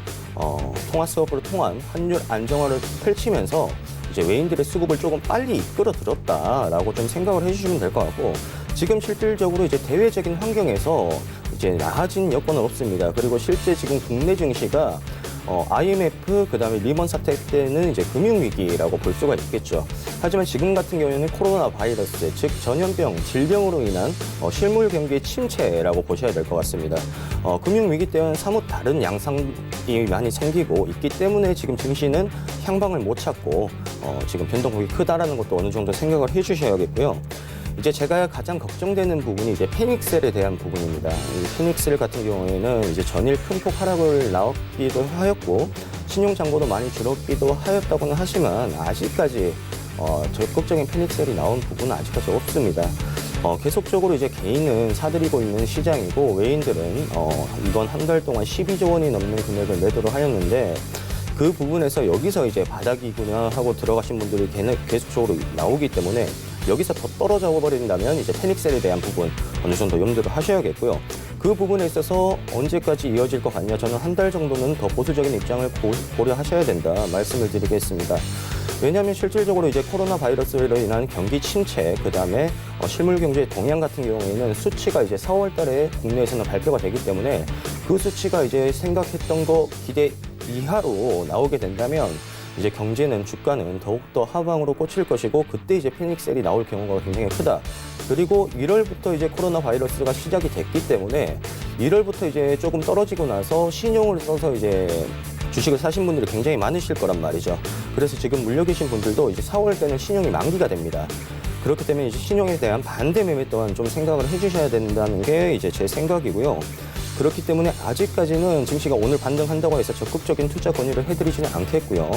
통화 스와프를 통한 환율 안정화를 펼치면서 이제 외인들의 수급을 조금 빨리 이끌어 들었다라고 좀 생각을 해주시면 될 것 같고 지금 실질적으로 이제 대외적인 환경에서 이제 나아진 여건은 없습니다. 그리고 실제 지금 국내 증시가 IMF 그다음에 리먼 사태 때는 이제 금융위기라고 볼 수가 있겠죠. 하지만 지금 같은 경우에는 코로나 바이러스, 즉 전염병, 질병으로 인한 실물 경기의 침체라고 보셔야 될 것 같습니다. 금융위기 때는 사뭇 다른 양상이 많이 생기고 있기 때문에 지금 증시는 향방을 못 찾고 지금 변동폭이 크다라는 것도 어느 정도 생각을 해주셔야겠고요. 이제 제가 가장 걱정되는 부분이 이제 페닉셀에 대한 부분입니다. 이 페닉셀 같은 경우에는 이제 전일 큰 폭 하락을 나왔기도 하였고 신용잔고도 많이 줄었기도 하였다고는 하지만 아직까지 적극적인 페닉셀이 나온 부분은 아직까지 없습니다. 계속적으로 이제 개인은 사들이고 있는 시장이고 외인들은 이번 한 달 동안 12조 원이 넘는 금액을 매도를 하였는데 그 부분에서 여기서 이제 바닥이구나 하고 들어가신 분들이 계속적으로 나오기 때문에 여기서 더 떨어져 버린다면 이제 패닉셀에 대한 부분 어느 정도 염두를 하셔야겠고요. 그 부분에 있어서 언제까지 이어질 것 같냐, 저는 한 달 정도는 더 보수적인 입장을 고려하셔야 된다 말씀을 드리겠습니다. 왜냐하면 실질적으로 이제 코로나 바이러스로 인한 경기 침체, 그다음에 실물 경제의 동향 같은 경우에는 수치가 이제 4월 달에 국내에서는 발표가 되기 때문에 그 수치가 이제 생각했던 거 기대 이하로 나오게 된다면 이제 경제는, 주가는 더욱더 하방으로 꽂힐 것이고 그때 이제 패닉셀이 나올 경우가 굉장히 크다. 그리고 1월부터 이제 코로나 바이러스가 시작이 됐기 때문에 1월부터 이제 조금 떨어지고 나서 신용을 써서 이제 주식을 사신 분들이 굉장히 많으실 거란 말이죠. 그래서 지금 물려 계신 분들도 이제 4월 때는 신용이 만기가 됩니다. 그렇기 때문에 이제 신용에 대한 반대 매매 또한 좀 생각을 해주셔야 된다는 게 이제 제 생각이고요. 그렇기 때문에 아직까지는 증시가 오늘 반등한다고 해서 적극적인 투자 권유를 해드리지는 않겠고요.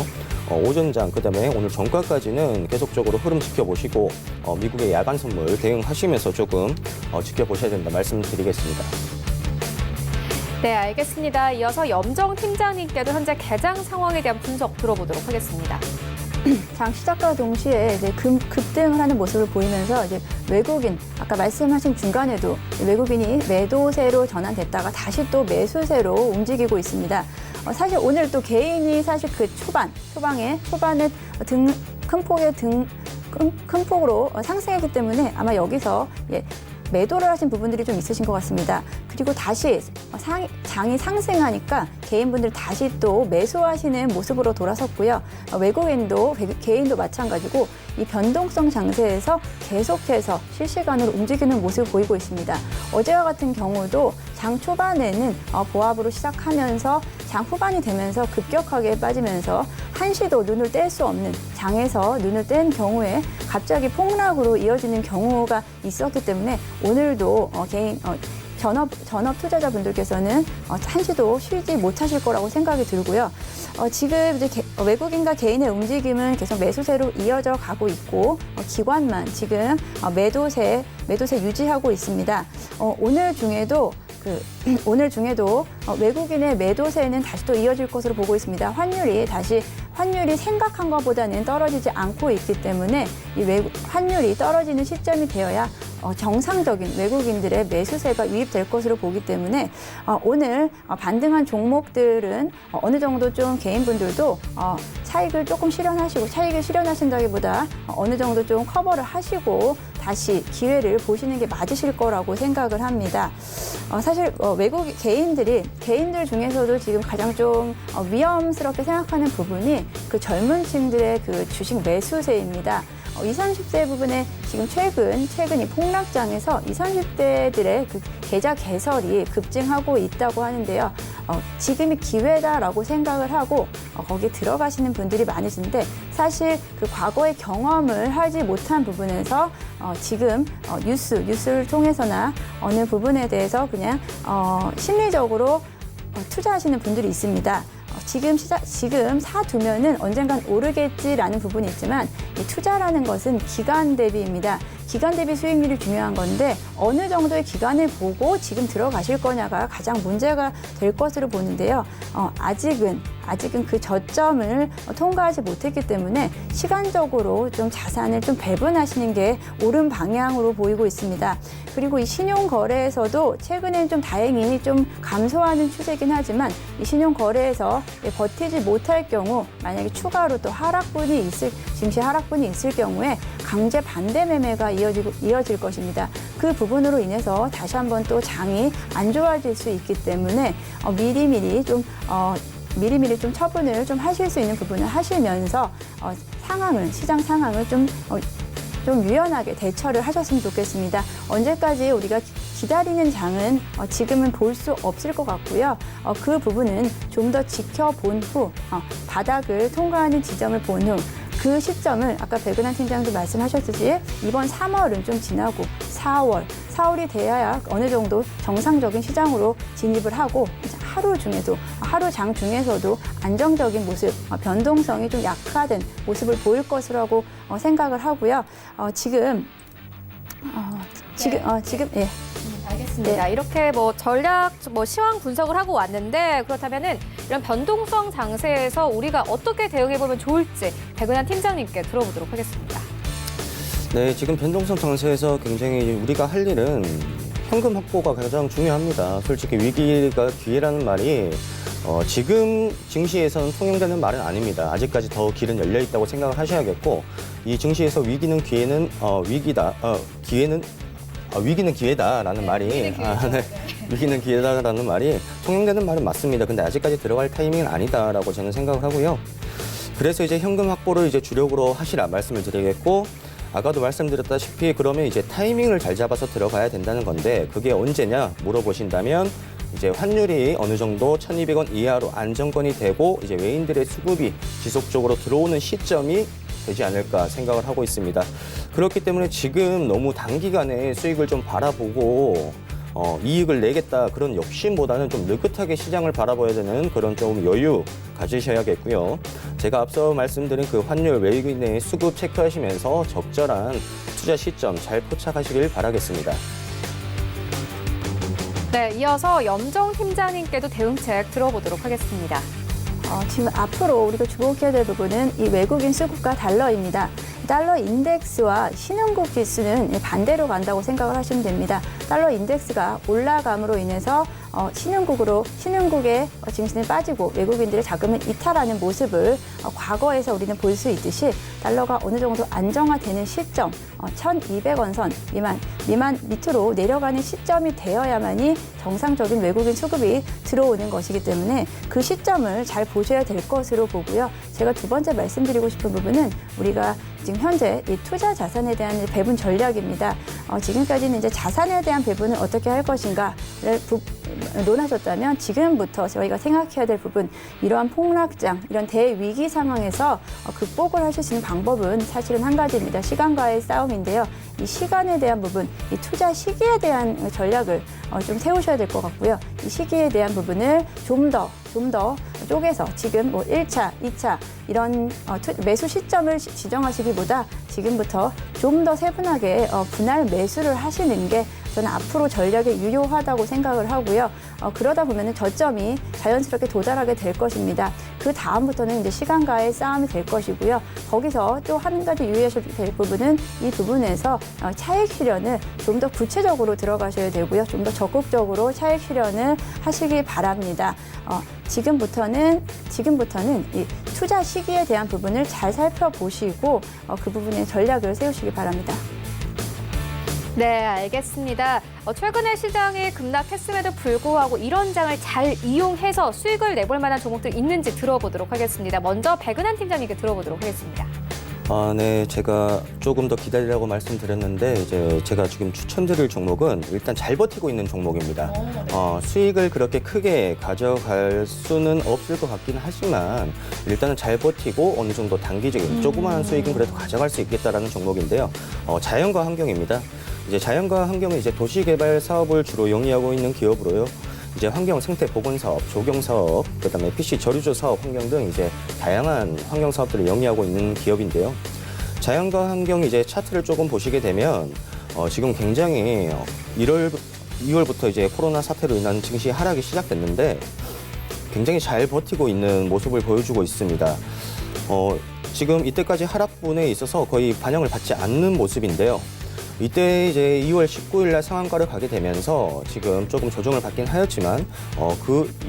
오전장, 그다음에 오늘 종가까지는 계속적으로 흐름 지켜보시고 미국의 야간 선물 대응하시면서 조금 지켜보셔야 된다 말씀드리겠습니다. 네, 알겠습니다. 이어서 염정 팀장님께도 현재 개장 상황에 대한 분석 들어보도록 하겠습니다. 장 시작과 동시에 이제 급등을 하는 모습을 보이면서 이제 외국인, 아까 말씀하신 중간에도 외국인이 매도세로 전환됐다가 다시 또 매수세로 움직이고 있습니다. 사실 오늘 또 개인이 사실 그 초반에 큰 폭으로 상승했기 때문에 아마 여기서 매도를 하신 부분들이 좀 있으신 것 같습니다. 그리고 다시 장이 상승하니까 개인분들 다시 또 매수하시는 모습으로 돌아섰고요. 외국인도 개인도 마찬가지고 이 변동성 장세에서 계속해서 실시간으로 움직이는 모습을 보이고 있습니다. 어제와 같은 경우도 장 초반에는 보합으로 시작하면서 장 후반이 되면서 급격하게 빠지면서 한시도 눈을 뗄 수 없는 장에서 눈을 뗀 경우에 갑자기 폭락으로 이어지는 경우가 있었기 때문에 오늘도 전업 투자자분들께서는 한시도 쉬지 못하실 거라고 생각이 들고요. 지금 이제 외국인과 개인의 움직임은 계속 매수세로 이어져 가고 있고 기관만 지금 매도세 유지하고 있습니다. 오늘 중에도 외국인의 매도세는 다시 또 이어질 것으로 보고 있습니다. 환율이 생각한 것보다는 떨어지지 않고 있기 때문에 이 환율이 떨어지는 시점이 되어야 정상적인 외국인들의 매수세가 유입될 것으로 보기 때문에 오늘 반등한 종목들은 어느 정도 좀 개인분들도 차익을 조금 실현하시고, 차익을 실현하신다기보다 어느 정도 좀 커버를 하시고 다시 기회를 보시는 게 맞으실 거라고 생각을 합니다. 사실 개인들 중에서도 지금 가장 좀 위험스럽게 생각하는 부분이 그 젊은 층들의 그 주식 매수세입니다. 20, 30대 부분에 지금 최근 이 폭락장에서 20, 30대들의 그 계좌 개설이 급증하고 있다고 하는데요. 지금이 기회다라고 생각을 하고 거기에 들어가시는 분들이 많으신데 사실 그 과거의 경험을 하지 못한 부분에서 지금 뉴스를 통해서나 어느 부분에 대해서 그냥 심리적으로 투자하시는 분들이 있습니다. 지금 사두면은 언젠간 오르겠지라는 부분이 있지만 이 투자라는 것은 기간 대비입니다. 기간 대비 수익률이 중요한 건데 어느 정도의 기간을 보고 지금 들어가실 거냐가 가장 문제가 될 것으로 보는데요. 아직은 그 저점을 통과하지 못했기 때문에 시간적으로 좀 자산을 좀 배분하시는 게 옳은 방향으로 보이고 있습니다. 그리고 이 신용 거래에서도 최근엔 좀 다행히 좀 감소하는 추세이긴 하지만 이 신용 거래에서 버티지 못할 경우 만약에 추가로 또 증시 하락분이 있을 경우에 강제 반대 매매가 이어질 것입니다. 그 부분으로 인해서 다시 한번 또 장이 안 좋아질 수 있기 때문에 미리미리 좀 처분을 좀 하실 수 있는 부분을 하시면서 시장 상황을 좀 유연하게 대처를 하셨으면 좋겠습니다. 언제까지 우리가 기다리는 장은 지금은 볼 수 없을 것 같고요. 그 부분은 좀 더 지켜본 후 바닥을 통과하는 지점을 본 후 그 시점을 아까 백은하 팀장도 말씀하셨듯이 이번 3월은 좀 지나고 4월이 돼야 어느 정도 정상적인 시장으로 진입을 하고 하루 장 중에서도 안정적인 모습, 변동성이 좀 약화된 모습을 보일 것이라고 생각을 하고요. 지금 지금 예. 알겠습니다. 이렇게 뭐 전략, 뭐 시황 분석을 하고 왔는데 그렇다면은 이런 변동성 장세에서 우리가 어떻게 대응해 보면 좋을지 백은한 팀장님께 들어보도록 하겠습니다. 네, 지금 변동성 장세에서 굉장히 우리가 할 일은 현금 확보가 가장 중요합니다. 솔직히 위기가 기회라는 말이 지금 증시에서는 통용되는 말은 아닙니다. 아직까지 더 길은 열려 있다고 생각을 하셔야겠고, 이 증시에서 위기는 기회는 위기다, 위기는 기회다라는 말이 네. 위기는 기회다라는 말이 통용되는 말은 맞습니다. 근데 아직까지 들어갈 타이밍은 아니다라고 저는 생각을 하고요. 그래서 이제 현금 확보를 이제 주력으로 하시라 말씀을 드리겠고, 아까도 말씀드렸다시피 그러면 이제 타이밍을 잘 잡아서 들어가야 된다는 건데, 그게 언제냐 물어보신다면 이제 환율이 어느 정도 1,200원 이하로 안정권이 되고 이제 외인들의 수급이 지속적으로 들어오는 시점이 되지 않을까 생각을 하고 있습니다. 그렇기 때문에 지금 너무 단기간에 수익을 좀 바라보고 이익을 내겠다 그런 욕심보다는 좀 느긋하게 시장을 바라봐야 되는 그런 좀 여유 가지셔야겠고요. 제가 앞서 말씀드린 그 환율 외국인의 수급 체크하시면서 적절한 투자 시점 잘 포착하시길 바라겠습니다. 네, 이어서 염정 팀장님께도 대응책 들어보도록 하겠습니다. 지금 앞으로 우리가 주목해야 될 부분은 이 외국인 수급과 달러입니다. 달러 인덱스와 신흥국 지수는 반대로 간다고 생각을 하시면 됩니다. 달러 인덱스가 올라감으로 인해서 신흥국의 증시는 빠지고 외국인들의 자금은 이탈하는 모습을 과거에서 우리는 볼 수 있듯이 달러가 어느 정도 안정화되는 시점, 1,200원 선 미만 밑으로 내려가는 시점이 되어야만이 정상적인 외국인 수급이 들어오는 것이기 때문에 그 시점을 잘 보셔야 될 것으로 보고요. 제가 두 번째 말씀드리고 싶은 부분은 우리가 지금 현재 이 투자 자산에 대한 배분 전략입니다. 지금까지는 이제 자산에 대한 배분을 어떻게 할 것인가를 논하셨다면 지금부터 저희가 생각해야 될 부분, 이러한 폭락장, 이런 대위기 상황에서 극복을 하실 수 있는 방법은 사실은 한 가지입니다. 시간과의 싸움인데요. 이 시간에 대한 부분, 이 투자 시기에 대한 전략을 좀 세우셔야 될 것 같고요. 이 시기에 대한 부분을 좀 더 쪼개서 지금 뭐 1차, 2차 이런 매수 시점을 지정하시기보다 지금부터 좀 더 세분하게 분할 매수를 하시는 게 저는 앞으로 전략에 유효하다고 생각을 하고요. 그러다 보면 저점이 자연스럽게 도달하게 될 것입니다. 그 다음부터는 이제 시간과의 싸움이 될 것이고요. 거기서 또 한 가지 유의하셔야 될 부분은 이 부분에서 차익 실현을 좀 더 구체적으로 들어가셔야 되고요. 좀 더 적극적으로 차익 실현을 하시기 바랍니다. 지금부터는 이 투자 시기에 대한 부분을 잘 살펴보시고 그 부분에 전략을 세우시기 바랍니다. 네, 알겠습니다. 최근에 시장이 급락했음에도 불구하고 이런 장을 잘 이용해서 수익을 내볼 만한 종목들 있는지 들어보도록 하겠습니다. 먼저 백은한 팀장님께 들어보도록 하겠습니다. 네, 제가 조금 더 기다리라고 말씀드렸는데 이제 제가 지금 추천드릴 종목은 일단 잘 버티고 있는 종목입니다. 수익을 그렇게 크게 가져갈 수는 없을 것 같긴 하지만 일단은 잘 버티고 어느 정도 단기적인 조그마한 수익은 그래도 가져갈 수 있겠다라는 종목인데요. 자연과 환경입니다. 이제 자연과 환경은 이제 도시개발 사업을 주로 영위하고 있는 기업으로요. 이제 환경 생태 보건 사업, 조경 사업, 그다음에 PC 저류조 사업, 환경 등 이제 다양한 환경 사업들을 영위하고 있는 기업인데요. 자연과 환경 이제 차트를 조금 보시게 되면 지금 굉장히 2월부터 이제 코로나 사태로 인한 증시 하락이 시작됐는데 굉장히 잘 버티고 있는 모습을 보여주고 있습니다. 지금 이때까지 하락분에 있어서 거의 반영을 받지 않는 모습인데요. 이때 이제 2월 19일 날 상한가를 가게 되면서 지금 조금 조정을 받긴 하였지만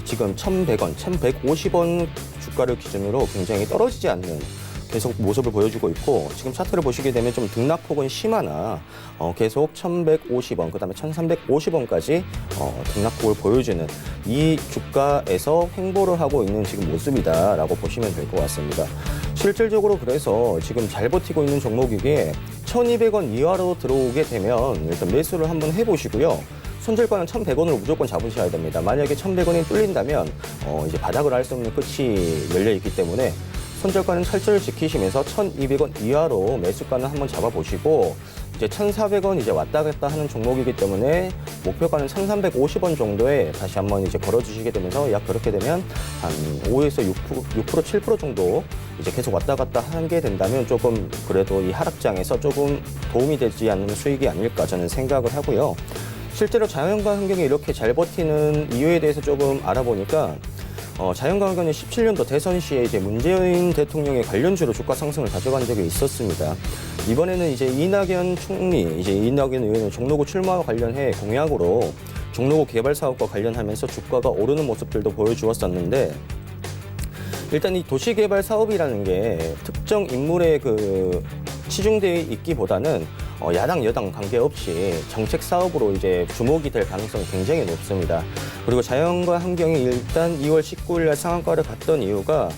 지금 1,100원, 1,150원 주가를 기준으로 굉장히 떨어지지 않는 계속 모습을 보여주고 있고, 지금 차트를 보시게 되면 좀 등락폭은 심하나 계속 1,150원, 그다음에 1,350원까지 등락폭을 보여주는 이 주가에서 횡보를 하고 있는 지금 모습이다라고 보시면 될 것 같습니다. 실질적으로 그래서 지금 잘 버티고 있는 종목이기에 1,200원 이하로 들어오게 되면 일단 매수를 한번 해보시고요. 손절가는 1,100원으로 무조건 잡으셔야 됩니다. 만약에 1,100원이 뚫린다면 이제 바닥을 할 수 없는 끝이 열려 있기 때문에 손절가는 철저히 지키시면서 1,200원 이하로 매수가는 한번 잡아보시고 이제 1,400원 이제 왔다 갔다 하는 종목이기 때문에 목표가는 1,350원 정도에 다시 한번 이제 걸어주시게 되면서 약 그렇게 되면 한 5에서 6%, 7% 정도 이제 계속 왔다 갔다 하게 된다면 조금 그래도 이 하락장에서 조금 도움이 되지 않는 수익이 아닐까 저는 생각을 하고요. 실제로 자연과 환경이 이렇게 잘 버티는 이유에 대해서 조금 알아보니까 자연과 환경은 17년도 대선 시에 이제 문재인 대통령의 관련주로 주가 상승을 가져간 적이 있었습니다. 이번에는 이제 이낙연 총리, 이제 이낙연 의원의 종로구 출마와 관련해 공약으로 종로구 개발 사업과 관련하면서 주가가 오르는 모습들도 보여주었었는데 일단 이 도시개발 사업이라는 게 특정 인물의 그 치중되어 있기보다는 야당 여당 관계없이 정책 사업으로 이제 주목이 될 가능성이 굉장히 높습니다. 그리고 자연과 환경이 일단 2월 19일 날 상한가를 갔던 이유가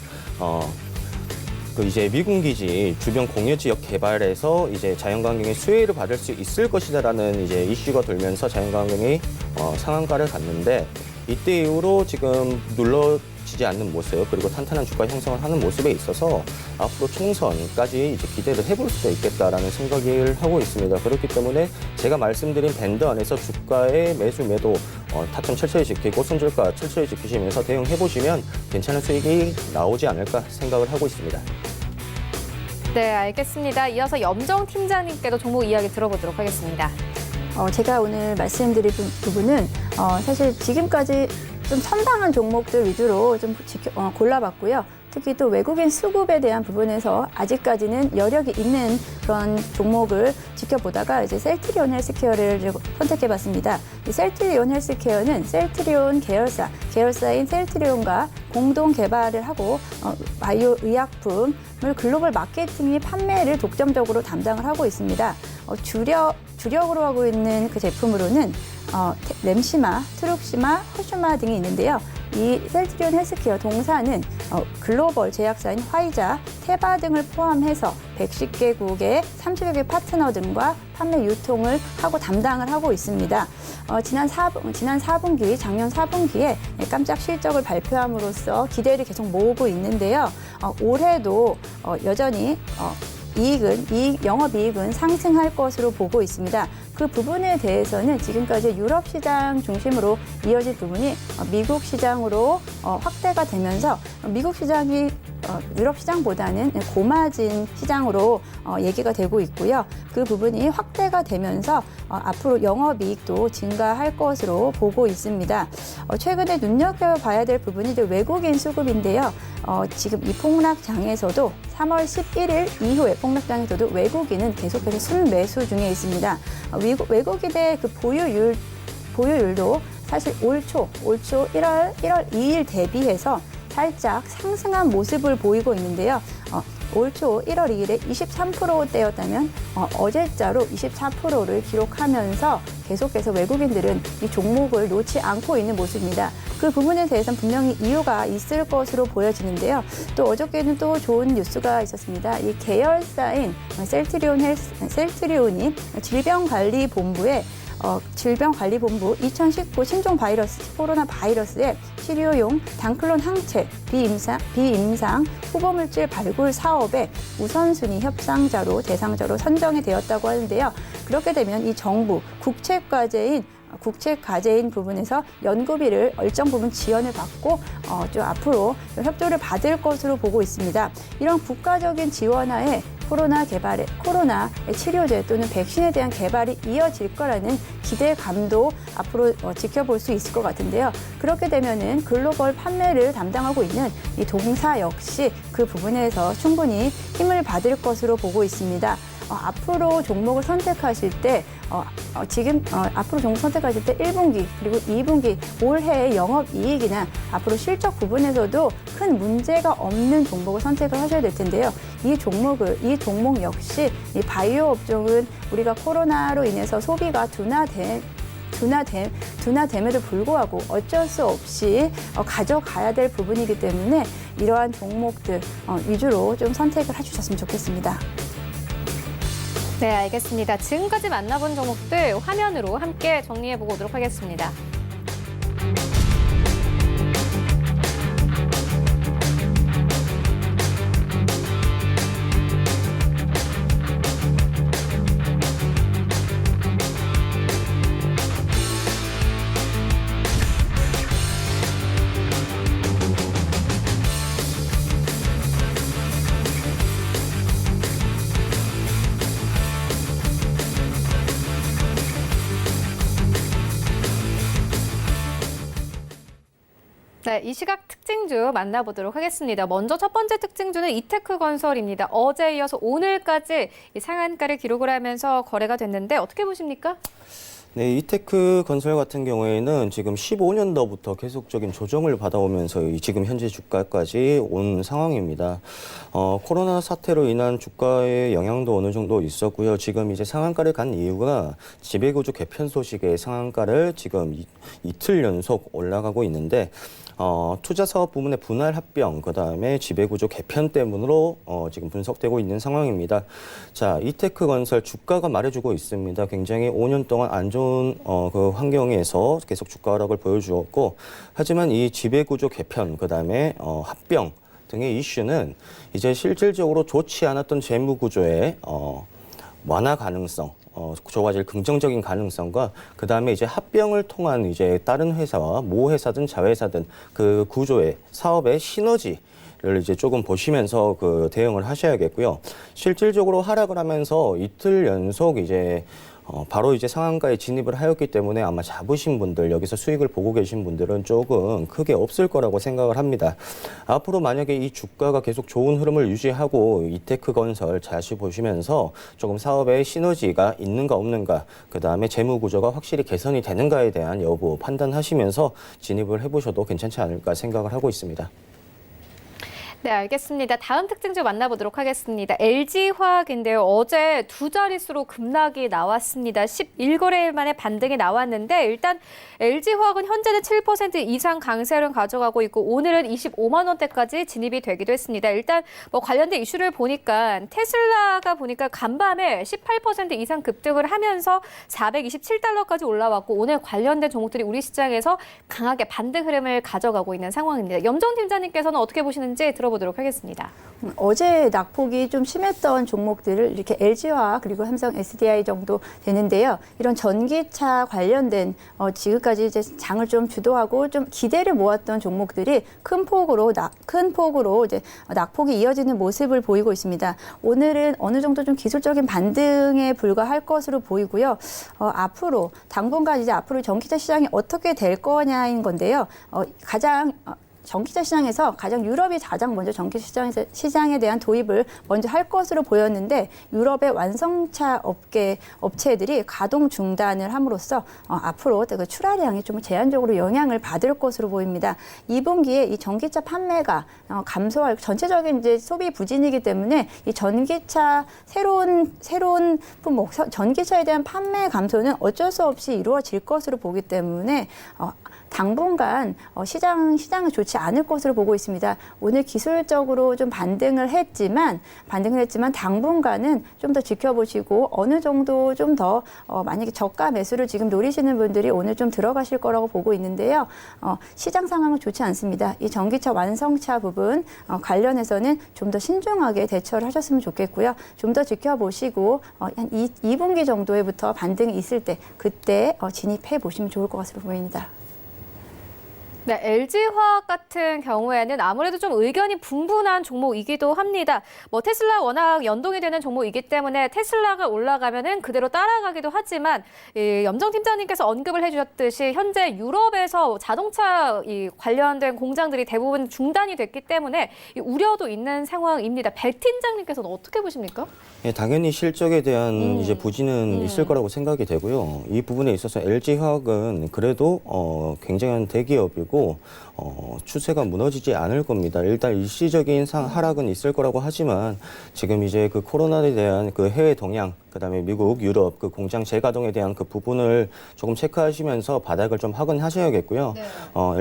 그 이제 미군 기지 주변 공유 지역 개발에서 이제 자연과 환경의 수혜를 받을 수 있을 것이다라는 이제 이슈가 돌면서 자연과 환경이 상한가를 갔는데 이때 이후로 지금 눌러지지 않는 모습 그리고 탄탄한 주가 형성을 하는 모습에 있어서 앞으로 총선까지 이제 기대를 해볼 수도 있겠다라는 생각을 하고 있습니다. 그렇기 때문에 제가 말씀드린 밴드 안에서 주가의 매수 매도 타점 철저히 지키고 손절가 철저히 지키시면서 대응해 보시면 괜찮은 수익이 나오지 않을까 생각을 하고 있습니다. 네, 알겠습니다. 이어서 염정 팀장님께도 종목 이야기 들어보도록 하겠습니다. 제가 오늘 말씀드릴 부분은 사실 지금까지 좀 선방한 종목들 위주로 좀 골라봤고요. 특히 또 외국인 수급에 대한 부분에서 아직까지는 여력이 있는 그런 종목을 지켜보다가 이제 셀트리온 헬스케어를 선택해봤습니다. 이 셀트리온 헬스케어는 셀트리온 계열사인 셀트리온과 공동 개발을 하고 바이오 의약품을 글로벌 마케팅 및 판매를 독점적으로 담당을 하고 있습니다. 주력으로 하고 있는 그 제품으로는 램시마, 트룩시마, 허슈마 등이 있는데요. 이 셀트리온 헬스케어 동사는 글로벌 제약사인 화이자, 테바 등을 포함해서 110개국의 30여 개 파트너 등과 판매 유통을 하고 담당을 하고 있습니다. 지난 4분기, 작년 4분기에 깜짝 실적을 발표함으로써 기대를 계속 모으고 있는데요. 올해도 여전히 영업이익은 상승할 것으로 보고 있습니다. 그 부분에 대해서는 지금까지 유럽 시장 중심으로 이어진 부분이 미국 시장으로 확대가 되면서 미국 시장이 유럽 시장보다는 고마진 시장으로 얘기가 되고 있고요. 그 부분이 확대가 되면서 앞으로 영업이익도 증가할 것으로 보고 있습니다. 최근에 눈여겨봐야 될 부분이 이제 외국인 수급인데요. 지금 이 폭락장에서도 3월 11일 이후에 폭락장에서도 외국인은 계속해서 순매수 중에 있습니다. 외국인의 그 보유율도 사실 올 초 1월 2일 대비해서 살짝 상승한 모습을 보이고 있는데요. 올 초 1월 2일에 23%대였다면 어제자로 24%를 기록하면서 계속해서 외국인들은 이 종목을 놓지 않고 있는 모습입니다. 그 부분에 대해서는 분명히 이유가 있을 것으로 보여지는데요. 또 어저께는 또 좋은 뉴스가 있었습니다. 이 계열사인 셀트리온이 질병관리본부 2019 신종 코로나 바이러스의 치료용 단클론 항체 비임상 후보물질 발굴 사업의 우선순위 협상자로 대상자로 선정이 되었다고 하는데요. 그렇게 되면 이 정부 국책 과제인 부분에서 연구비를 일정 부분 지원을 받고 좀 앞으로 좀 협조를 받을 것으로 보고 있습니다. 이런 국가적인 지원하에 코로나의 치료제 또는 백신에 대한 개발이 이어질 거라는 기대감도 앞으로 지켜볼 수 있을 것 같은데요. 그렇게 되면은 글로벌 판매를 담당하고 있는 이 동사 역시 그 부분에서 충분히 힘을 받을 것으로 보고 있습니다. 앞으로 종목을 선택하실 때 앞으로 종목 선택하실 때 1분기 그리고 2분기 올해의 영업이익이나 앞으로 실적 부분에서도 큰 문제가 없는 종목을 선택을 하셔야 될 텐데요. 이 종목 역시 이 바이오 업종은 우리가 코로나로 인해서 소비가 둔화됨에도 불구하고 어쩔 수 없이 가져가야 될 부분이기 때문에 이러한 종목들 위주로 좀 선택을 해주셨으면 좋겠습니다. 네, 알겠습니다. 지금까지 만나본 종목들 화면으로 함께 정리해보고 오도록 하겠습니다. 네, 이 시각 특징주 만나보도록 하겠습니다. 먼저 첫 번째 특징주는 이테크건설입니다. 어제 이어서 오늘까지 이 상한가를 기록을 하면서 거래가 됐는데 어떻게 보십니까? 네, 이테크 건설 같은 경우에는 지금 15년도부터 계속적인 조정을 받아오면서 지금 현재 주가까지 온 상황입니다. 코로나 사태로 인한 주가의 영향도 어느 정도 있었고요. 지금 이제 상한가를 간 이유가 지배구조 개편 소식에 상한가를 지금 이틀 연속 올라가고 있는데 투자 사업 부문의 분할 합병, 그다음에 지배구조 개편 때문으로 지금 분석되고 있는 상황입니다. 자, 이테크 건설 주가가 말해주고 있습니다. 굉장히 5년 동안 안 좋은 그 환경에서 계속 주가 하락을 보여주었고, 하지만 이 지배구조 개편, 그다음에 합병 등의 이슈는 이제 실질적으로 좋지 않았던 재무 구조의 완화 가능성, 좋아질 긍정적인 가능성과 그 다음에 이제 합병을 통한 이제 다른 회사와 모 회사든 자회사든 그 구조의 사업의 시너지를 이제 조금 보시면서 그 대응을 하셔야겠고요. 실질적으로 하락을 하면서 이틀 연속 이제 바로 이제 상한가에 진입을 하였기 때문에 아마 잡으신 분들, 여기서 수익을 보고 계신 분들은 조금 크게 없을 거라고 생각을 합니다. 앞으로 만약에 이 주가가 계속 좋은 흐름을 유지하고 이테크 건설 자시 보시면서 조금 사업의 시너지가 있는가 없는가, 그 다음에 재무 구조가 확실히 개선이 되는가에 대한 여부 판단하시면서 진입을 해보셔도 괜찮지 않을까 생각을 하고 있습니다. 네, 알겠습니다. 다음 특징주 만나보도록 하겠습니다. LG화학인데요. 어제 두 자릿수로 급락이 나왔습니다. 11거래일 만에 반등이 나왔는데 일단 LG화학은 현재는 7% 이상 강세를 가져가고 있고 오늘은 25만 원대까지 진입이 되기도 했습니다. 일단 뭐 관련된 이슈를 보니까 테슬라가 보니까 간밤에 18% 이상 급등을 하면서 427달러까지 올라왔고 오늘 관련된 종목들이 우리 시장에서 강하게 반등 흐름을 가져가고 있는 상황입니다. 염정 팀장님께서는 어떻게 보시는지 들어보도록 하겠습니다. 어제 낙폭이 좀 심했던 종목들을 이렇게 LG화학 그리고 삼성 SDI 정도 되는데요. 이런 전기차 관련된 지금까지 이제 장을 좀 주도하고 좀 기대를 모았던 종목들이 큰 폭으로 이제 낙폭이 이어지는 모습을 보이고 있습니다. 오늘은 어느 정도 좀 기술적인 반등에 불과할 것으로 보이고요. 앞으로 당분간 이제 앞으로 전기차 시장이 어떻게 될 거냐인 건데요. 전기차 시장에서 유럽이 가장 먼저 전기차 시장에 대한 도입을 먼저 할 것으로 보였는데 유럽의 완성차 업체들이 가동 중단을 함으로써 앞으로 그 출하량이 좀 제한적으로 영향을 받을 것으로 보입니다. 2분기에 이 전기차 판매가 감소할 전체적인 이제 소비 부진이기 때문에 이 전기차 새로운 품목 전기차에 대한 판매 감소는 어쩔 수 없이 이루어질 것으로 보기 때문에 당분간 시장은 좋지 않을 것으로 보고 있습니다. 오늘 기술적으로 좀 반등을 했지만 당분간은 좀 더 지켜보시고 어느 정도 좀 더 만약에 저가 매수를 지금 노리시는 분들이 오늘 좀 들어가실 거라고 보고 있는데요. 시장 상황은 좋지 않습니다. 이 전기차 완성차 부분 관련해서는 좀 더 신중하게 대처를 하셨으면 좋겠고요. 좀 더 지켜보시고 한 2분기 정도에부터 반등이 있을 때 그때 진입해 보시면 좋을 것 같으로 보입니다. 네, LG화학 같은 경우에는 아무래도 좀 의견이 분분한 종목이기도 합니다. 뭐 테슬라 워낙 연동이 되는 종목이기 때문에 테슬라가 올라가면은 그대로 따라가기도 하지만 염정 팀장님께서 언급을 해주셨듯이 현재 유럽에서 자동차 관련된 공장들이 대부분 중단이 됐기 때문에 우려도 있는 상황입니다. 백 팀장님께서는 어떻게 보십니까? 예, 당연히 실적에 대한 이제 부진은 있을 거라고 생각이 되고요. 이 부분에 있어서 LG화학은 그래도 굉장한 대기업이고 추세가 무너지지 않을 겁니다. 일단 일시적인 하락은 있을 거라고 하지만 지금 이제 그 코로나에 대한 그 해외 동향, 그다음에 미국, 유럽 그 공장 재가동에 대한 그 부분을 조금 체크하시면서 바닥을 좀 확인하셔야겠고요. 네.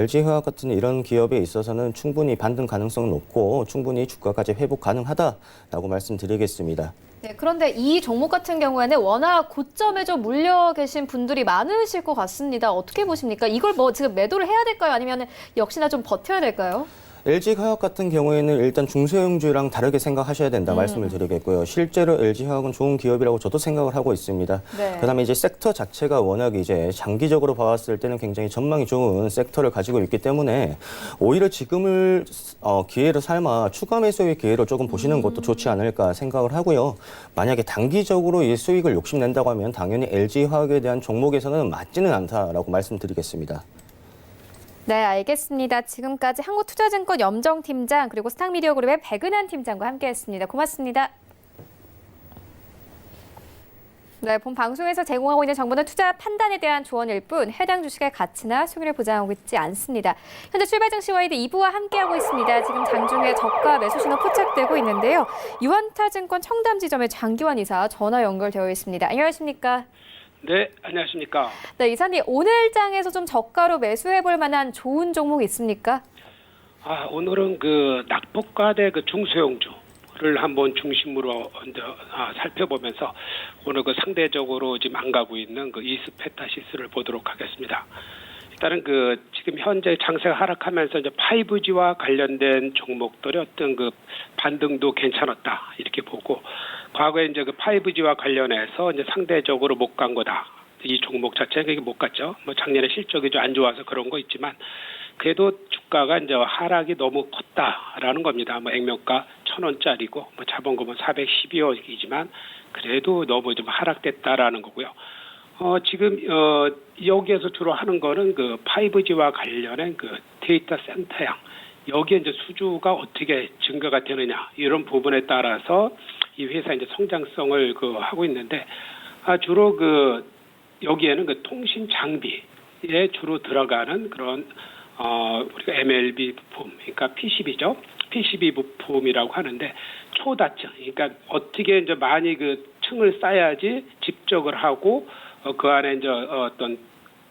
LG화학 같은 이런 기업에 있어서는 충분히 반등 가능성은 높고 충분히 주가까지 회복 가능하다라고 말씀드리겠습니다. 네, 그런데 이 종목 같은 경우에는 워낙 고점에 좀 물려 계신 분들이 많으실 것 같습니다. 어떻게 보십니까? 이걸 뭐 지금 매도를 해야 될까요? 아니면 역시나 좀 버텨야 될까요? LG화학 같은 경우에는 일단 중소형주랑 다르게 생각하셔야 된다 말씀을 드리겠고요. 실제로 LG화학은 좋은 기업이라고 저도 생각을 하고 있습니다. 네. 그다음에 이제 섹터 자체가 워낙 이제 장기적으로 봤을 때는 굉장히 전망이 좋은 섹터를 가지고 있기 때문에 오히려 지금을 기회를 삼아 추가 매수의 기회를 조금 보시는 것도 좋지 않을까 생각을 하고요. 만약에 단기적으로 이 수익을 욕심낸다고 하면 당연히 LG화학에 대한 종목에서는 맞지는 않다라고 말씀드리겠습니다. 네, 알겠습니다. 지금까지 한국투자증권 염정팀장 그리고 스탁미디어그룹의 백은한 팀장과 함께했습니다. 고맙습니다. 네, 본 방송에서 제공하고 있는 정보는 투자 판단에 대한 조언일 뿐 해당 주식의 가치나 수익률을 보장하고 있지 않습니다. 현재 출발 증시 와이드 2부와 함께하고 있습니다. 지금 장중에 저가 매수 신호 포착되고 있는데요. 유한타증권 청담지점의 장기환 이사 전화 연결되어 있습니다. 안녕하십니까? 네, 안녕하십니까? 네, 이사님 오늘 장에서 좀 저가로 매수해볼 만한 좋은 종목 있습니까? 오늘은 그 낙폭과대 그 중소형주를 한번 중심으로 살펴보면서 오늘 그 상대적으로 지금 안 가고 있는 그 이스페타시스를 보도록 하겠습니다. 일단은 그 지금 현재 장세가 하락하면서 이제 5G와 관련된 종목들의 어떤 그 반등도 괜찮았다 이렇게 보고 과거에 이제 그 5G와 관련해서 이제 상대적으로 못 간 거다. 이 종목 자체가 못 갔죠. 뭐 작년에 실적이 좀 안 좋아서 그런 거 있지만 그래도 주가가 이제 하락이 너무 컸다라는 겁니다. 뭐 액면가 1,000원짜리고 뭐 자본금은 412억이지만 그래도 너무 좀 하락됐다라는 거고요. 지금 여기에서 주로 하는 거는 그 5G와 관련된 그 데이터 센터양 여기에 이제 수주가 어떻게 증가가 되느냐 이런 부분에 따라서 이 회사 이제 성장성을 그 하고 있는데 주로 그 여기에는 그 통신 장비에 주로 들어가는 그런 우리가 MLB 부품 그러니까 PCB죠. PCB 부품이라고 하는데 초다층 그러니까 어떻게 이제 많이 그 층을 쌓아야지 집적을 하고 그 안에 이제 어떤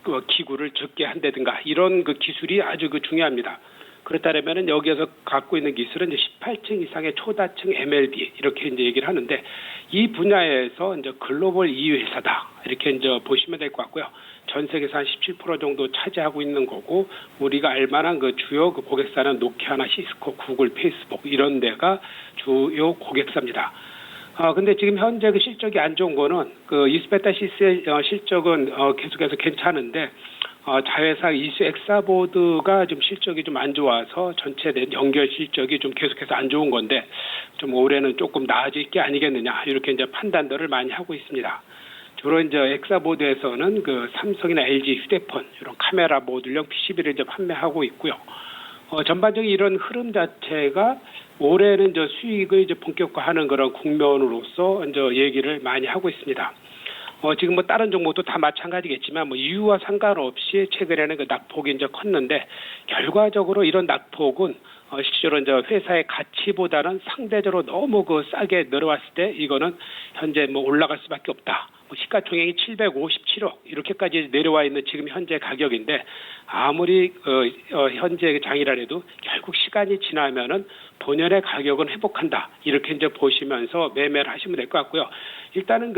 그 기구를 적게 한다든가 이런 그 기술이 아주 그 중요합니다. 그렇다면은 여기에서 갖고 있는 기술은 이제 18층 이상의 초다층 MLB 이렇게 이제 얘기를 하는데 이 분야에서 이제 글로벌 2위 회사다 이렇게 이제 보시면 될 것 같고요. 전 세계에서 한 17% 정도 차지하고 있는 거고 우리가 알만한 그 주요 그 고객사는 노키아나 시스코, 구글, 페이스북 이런 데가 주요 고객사입니다. 근데 지금 현재 그 실적이 안 좋은 거는 그 이스페타시스의 실적은 계속해서 괜찮은데 자회사 이수 엑사보드가 좀 실적이 좀 안 좋아서 전체 연결 실적이 좀 계속해서 안 좋은 건데 좀 올해는 조금 나아질 게 아니겠느냐 이렇게 이제 판단들을 많이 하고 있습니다. 주로 이제 엑사보드에서는 그 삼성이나 LG 휴대폰 이런 카메라 모듈형 PCB를 이제 판매하고 있고요. 전반적인 이런 흐름 자체가 올해는 이제 수익을 이제 본격화하는 그런 국면으로서 이제 얘기를 많이 하고 있습니다. 지금 뭐 다른 종목도 다 마찬가지겠지만 뭐 이유와 상관없이 최근에는 그 낙폭이 이제 컸는데 결과적으로 이런 낙폭은 실제로 이제 회사의 가치보다는 상대적으로 너무 그 싸게 내려왔을 때 이거는 현재 뭐 올라갈 수밖에 없다. 시가총액이 757억 이렇게까지 내려와 있는 지금 현재 가격인데 아무리 현재 장이라도 결국 시간이 지나면은 본연의 가격은 회복한다 이렇게 이제 보시면서 매매를 하시면 될 것 같고요. 일단은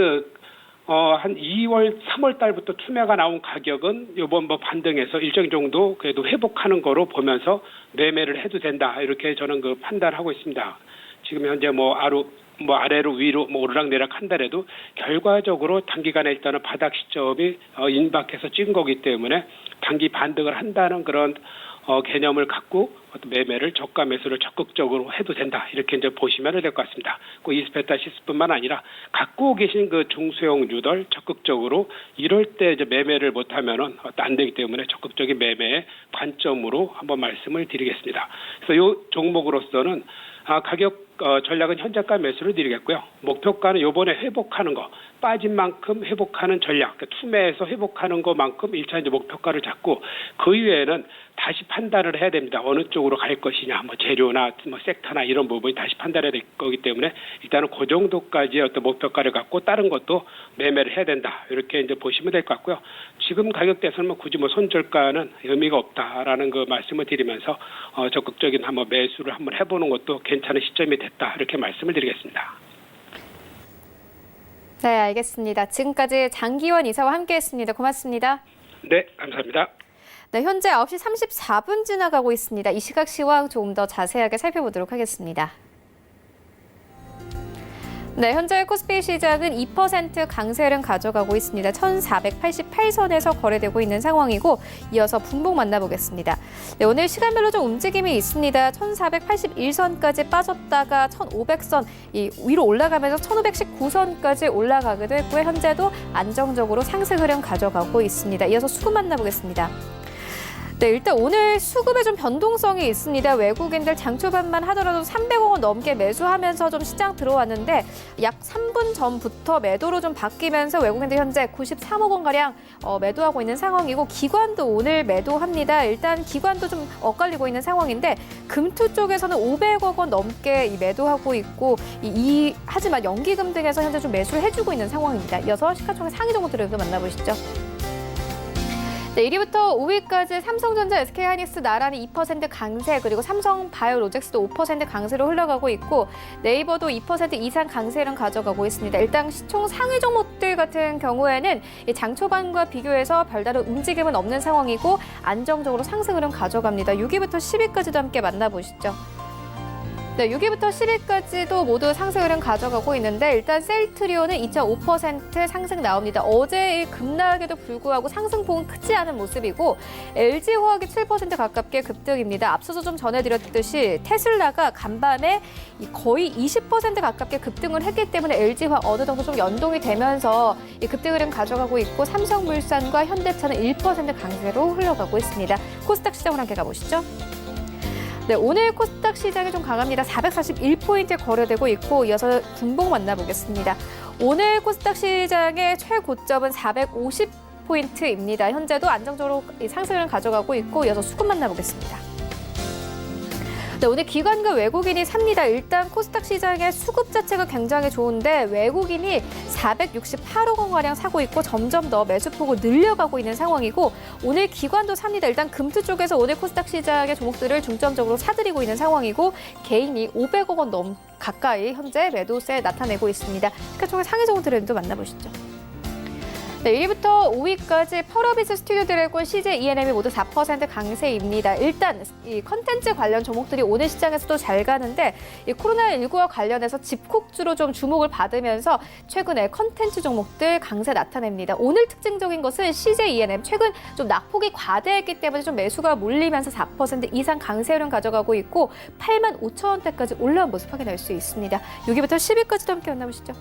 한 2월, 3월 달부터 투매가 나온 가격은 이번 뭐 반등해서 일정 정도 그래도 회복하는 거로 보면서 매매를 해도 된다 이렇게 저는 그 판단하고 있습니다. 지금 현재 아래로 위로 오르락내락 한다래도 결과적으로 단기간에 일단은 바닥 시점이 임박해서 찍은 거기 때문에 단기 반등을 한다는 그런 개념을 갖고 매매를 저가 매수를 적극적으로 해도 된다 이렇게 이제 보시면 될 것 같습니다. 그 이스페타시스뿐만 아니라 갖고 계신 그 중소형주들 적극적으로 이럴 때 이제 매매를 못하면은 안 되기 때문에 적극적인 매매의 관점으로 한번 말씀을 드리겠습니다. 그래서 이 종목으로서는 가격 전략은 현재가 매수를 드리겠고요. 목표가는 이번에 회복하는 거 빠진 만큼 회복하는 전략, 그러니까 투매에서 회복하는 것만큼 1차 이제 목표가를 잡고 그 이외에는 다시 판단을 해야 됩니다. 어느 쪽으로 갈 것이냐, 뭐 재료나 뭐 섹터나 이런 부분이 다시 판단해야 될 거기 때문에 일단은 그 정도까지의 어떤 목표가를 갖고 다른 것도 매매를 해야 된다. 이렇게 이제 보시면 될 것 같고요. 지금 가격대에서는 굳이 손절가는 의미가 없다라는 그 말씀을 드리면서 적극적인 한번 매수를 한번 해보는 것도 괜찮은 시점이 됐다. 이렇게 말씀을 드리겠습니다. 네, 알겠습니다. 지금까지 장기환 이사와 함께했습니다. 고맙습니다. 네, 감사합니다. 네, 현재 9시 34분 지나가고 있습니다. 이 시각 시황 조금 더 자세하게 살펴보도록 하겠습니다. 네, 현재 코스피 시장은 2% 강세를 가져가고 있습니다. 1488선에서 거래되고 있는 상황이고 이어서 분봉 만나보겠습니다. 네, 오늘 시간별로 좀 움직임이 있습니다. 1481선까지 빠졌다가 1500선 위로 올라가면서 1519선까지 올라가기도 했고요. 현재도 안정적으로 상승 흐름 가져가고 있습니다. 이어서 수급 만나보겠습니다. 네, 일단 오늘 수급에 좀 변동성이 있습니다. 외국인들 장 초반만 하더라도 300억 원 넘게 매수하면서 좀 시장 들어왔는데 약 3분 전부터 매도로 좀 바뀌면서 외국인들 현재 93억 원가량 매도하고 있는 상황이고 기관도 오늘 매도합니다. 일단 기관도 좀 엇갈리고 있는 상황인데 금투 쪽에서는 500억 원 넘게 매도하고 있고 하지만 연기금 등에서 현재 좀 매수를 해주고 있는 상황입니다. 이어서 시가총액 상위 종목들을 만나보시죠. 네, 1위부터 5위까지 삼성전자, SK하이닉스 나란히 2% 강세, 그리고 삼성바이오로직스도 5% 강세로 흘러가고 있고 네이버도 2% 이상 강세를 가져가고 있습니다. 일단 시총 상위 종목들 같은 경우에는 장 초반과 비교해서 별다른 움직임은 없는 상황이고 안정적으로 상승 흐름 가져갑니다. 6위부터 10위까지도 함께 만나보시죠. 네, 6위부터 10위까지도 모두 상승 흐름 가져가고 있는데 일단 셀트리온은 2.5% 상승 나옵니다. 어제의 급락에도 불구하고 상승폭은 크지 않은 모습이고 LG화학이 7% 가깝게 급등입니다. 앞서서 좀 전해드렸듯이 테슬라가 간밤에 거의 20% 가깝게 급등을 했기 때문에 LG화학 어느 정도 좀 연동이 되면서 이 급등 흐름 가져가고 있고 삼성물산과 현대차는 1% 강세로 흘러가고 있습니다. 코스닥 시장으로 함께 가보시죠. 네, 오늘 코스닥 시장이 좀 강합니다. 441포인트 거래되고 있고 이어서 분봉 만나보겠습니다. 오늘 코스닥 시장의 최고점은 450포인트입니다. 현재도 안정적으로 상승을 가져가고 있고 이어서 수급 만나보겠습니다. 네, 오늘 기관과 외국인이 삽니다. 일단 코스닥 시장의 수급 자체가 굉장히 좋은데 외국인이 468억 원가량 사고 있고 점점 더 매수폭을 늘려가고 있는 상황이고 오늘 기관도 삽니다. 일단 금투 쪽에서 오늘 코스닥 시장의 종목들을 중점적으로 사들이고 있는 상황이고 개인이 500억 원 가까이 현재 매도세 나타내고 있습니다. 시가총액 상위 종목들도 만나보시죠. 네, 1위부터 5위까지 펄어비스, 스튜디오 드래곤, CJ ENM이 모두 4% 강세입니다. 일단 이 컨텐츠 관련 종목들이 오늘 시장에서도 잘 가는데 이 코로나19와 관련해서 집콕주로 좀 주목을 받으면서 최근에 컨텐츠 종목들 강세 나타냅니다. 오늘 특징적인 것은 CJ ENM 최근 좀 낙폭이 과대했기 때문에 좀 매수가 몰리면서 4% 이상 강세 흐름 가져가고 있고 85,000원대까지 올라온 모습 확인할 수 있습니다. 6위부터 10위까지도 함께 만나보시죠.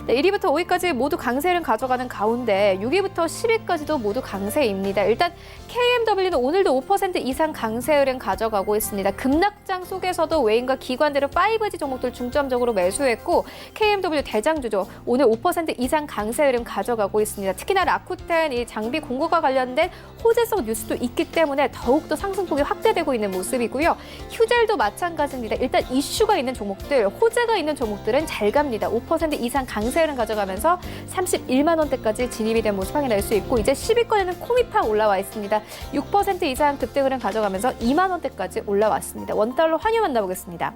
네, 1위부터 5위까지 모두 강세를 가져가는 가운데 6위부터 10위까지도 모두 강세입니다. 일단 KMW는 오늘도 5% 이상 강세를 가져가고 있습니다. 급락장 속에서도 외인과 기관들은 5G 종목들 중점적으로 매수했고 KMW 대장주죠. 오늘 5% 이상 강세 흐름 가져가고 있습니다. 특히나 라쿠텐 이 장비 공급과 관련된 호재성 뉴스도 있기 때문에 더욱더 상승폭이 확대되고 있는 모습이고요. 휴젤도 마찬가지입니다. 일단 이슈가 있는 종목들, 호재가 있는 종목들은 잘 갑니다. 5% 이상 강세 흐름 가져가면서 31만 원대까지 진입이 된 모습 확인할 수 있고 이제 10위권에는 코미팡 올라와 있습니다. 6% 이상 급등 흐름 가져가면서 2만 원대까지 올라왔습니다. 원달러 환율 만나보겠습니다.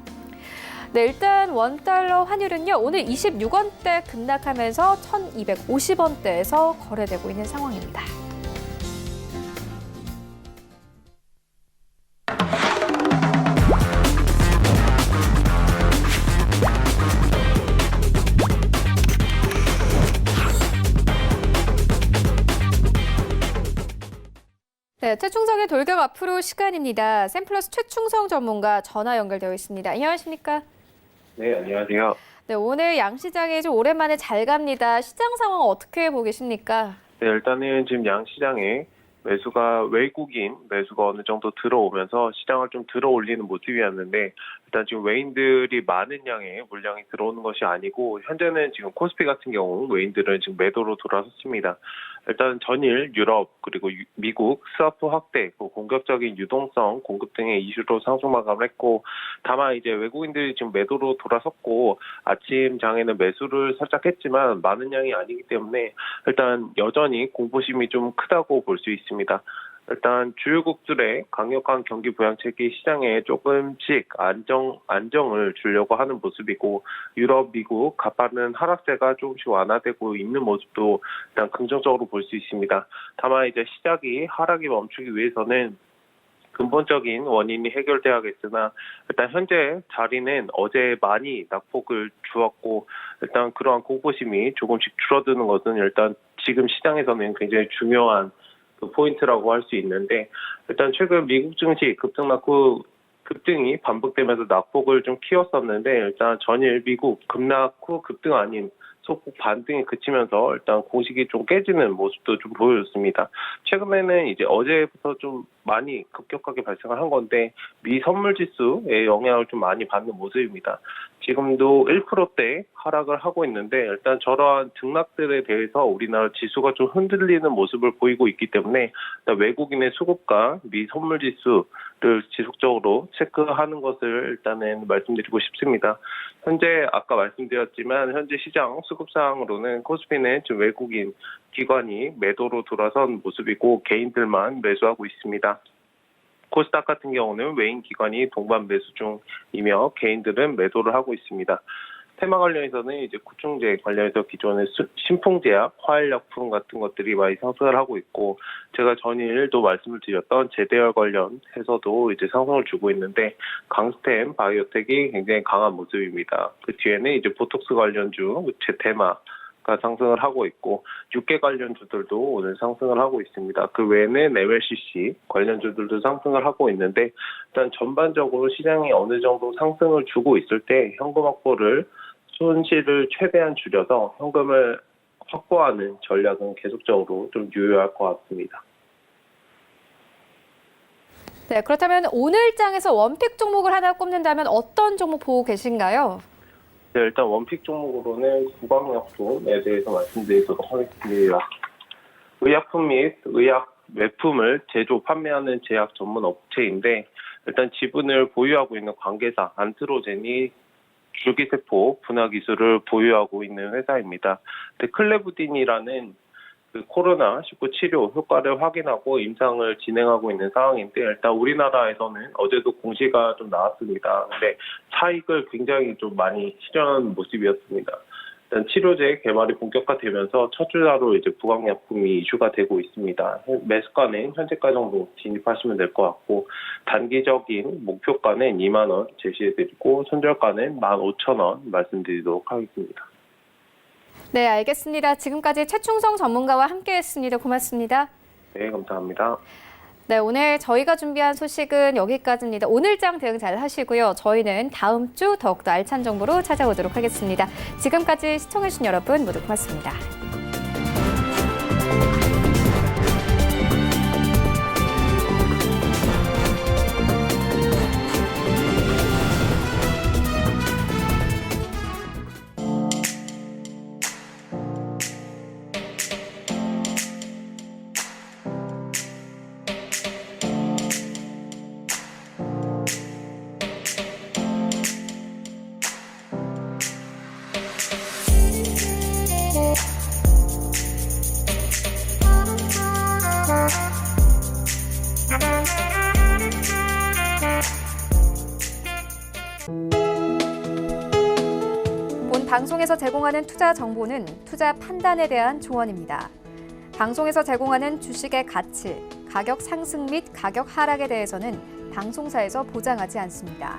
네, 일단 원달러 환율은요. 오늘 26원대 급락하면서 1,250원대에서 거래되고 있는 상황입니다. 네, 최충성의 돌격 앞으로 시간입니다. 샘플러스 최충성 전문가 전화 연결되어 있습니다. 안녕하십니까? 네, 안녕하세요. 네, 오늘 양시장이 좀 오랜만에 잘 갑니다. 시장 상황 어떻게 보고 계십니까? 네, 일단은 지금 양시장에 외국인 매수가 어느 정도 들어오면서 시장을 좀 들어 올리는 모습이었는데 일단 지금 외인들이 많은 양의 물량이 들어오는 것이 아니고 현재는 지금 코스피 같은 경우 외인들은 지금 매도로 돌아섰습니다. 일단 전일 유럽 그리고 미국 스와프 확대, 공격적인 유동성 공급 등의 이슈로 상승 마감을 했고 다만 이제 외국인들이 지금 매도로 돌아섰고 아침 장에는 매수를 살짝 했지만 많은 양이 아니기 때문에 일단 여전히 공포심이 좀 크다고 볼 수 있습니다. 일단 주요국들의 강력한 경기 부양책이 시장에 조금씩 안정을 주려고 하는 모습이고 유럽, 미국 가파른 하락세가 조금씩 완화되고 있는 모습도 일단 긍정적으로 볼 수 있습니다. 다만 이제 하락이 멈추기 위해서는 근본적인 원인이 해결돼야겠으나 일단 현재 자리는 어제 많이 낙폭을 주었고 일단 그러한 공포심이 조금씩 줄어드는 것은 일단 지금 시장에서는 굉장히 중요한 포인트라고 할 수 있는데 일단 최근 미국 증시 급등이 반복되면서 낙폭을 좀 키웠었는데 일단 전일 미국 급락 후 급등 아닌 소폭 반등이 그치면서 일단 공식이 좀 깨지는 모습도 좀 보여줬습니다. 최근에는 이제 어제부터 좀 많이 급격하게 발생을 한 건데 미 선물 지수의 영향을 좀 많이 받는 모습입니다. 지금도 1%대 하락을 하고 있는데 일단 저러한 등락들에 대해서 우리나라 지수가 좀 흔들리는 모습을 보이고 있기 때문에 일단 외국인의 수급과 미 선물 지수를 지속적으로 체크하는 것을 일단은 말씀드리고 싶습니다. 현재 아까 말씀드렸지만 현재 시장 수급 상으로는 코스피는 지금 외국인 기관이 매도로 돌아선 모습이고 개인들만 매수하고 있습니다. 코스닥 같은 경우는 외인 기관이 동반 매수 중이며 개인들은 매도를 하고 있습니다. 테마 관련해서는 이제 구충제 관련해서 기존의 신풍제약, 화학약품 같은 것들이 많이 상승을 하고 있고 제가 전일도 말씀을 드렸던 제대열 관련해서도 이제 상승을 주고 있는데 강스템, 바이오텍이 굉장히 강한 모습입니다. 그 뒤에는 이제 보톡스 관련주, 제테마 가 상승을 하고 있고 육계 관련주들도 오늘 상승을 하고 있습니다. 그 외에는 MLCC 관련주들도 상승을 하고 있는데 일단 전반적으로 시장이 어느 정도 상승을 주고 있을 때 현금 확보를 손실을 최대한 줄여서 현금을 확보하는 전략은 계속적으로 좀 유효할 것 같습니다. 네, 그렇다면 오늘 장에서 원픽 종목을 하나 꼽는다면 어떤 종목 보고 계신가요? 네, 일단 원픽 종목으로는 구강약품에 대해서 말씀드리도록 하겠습니다. 의약품 및 의약 외품을 제조, 판매하는 제약 전문 업체인데 일단 지분을 보유하고 있는 관계사 안트로젠이 줄기세포 분화 기술을 보유하고 있는 회사입니다. 클레부딘이라는 그 코로나19 치료 효과를 확인하고 임상을 진행하고 있는 상황인데 일단 우리나라에서는 어제도 공시가 좀 나왔습니다. 근데 차익을 굉장히 좀 많이 실현한 모습이었습니다. 일단 치료제 개발이 본격화되면서 첫 주자로 이제 부강약품이 이슈가 되고 있습니다. 매수가는 현재가 정도 진입하시면 될 것 같고 단기적인 목표가는 2만 원 제시해드리고 손절가는 15,000원 말씀드리도록 하겠습니다. 네, 알겠습니다. 지금까지 최충성 전문가와 함께했습니다. 고맙습니다. 네, 감사합니다. 네, 오늘 저희가 준비한 소식은 여기까지입니다. 오늘장 대응 잘 하시고요. 저희는 다음 주 더욱더 알찬 정보로 찾아오도록 하겠습니다. 지금까지 시청해주신 여러분 모두 고맙습니다. 본 방송에서 제공하는 투자 정보는 투자 판단에 대한 조언입니다. 방송에서 제공하는 주식의 가치, 가격 상승 및 가격 하락에 대해서는 방송사에서 보장하지 않습니다.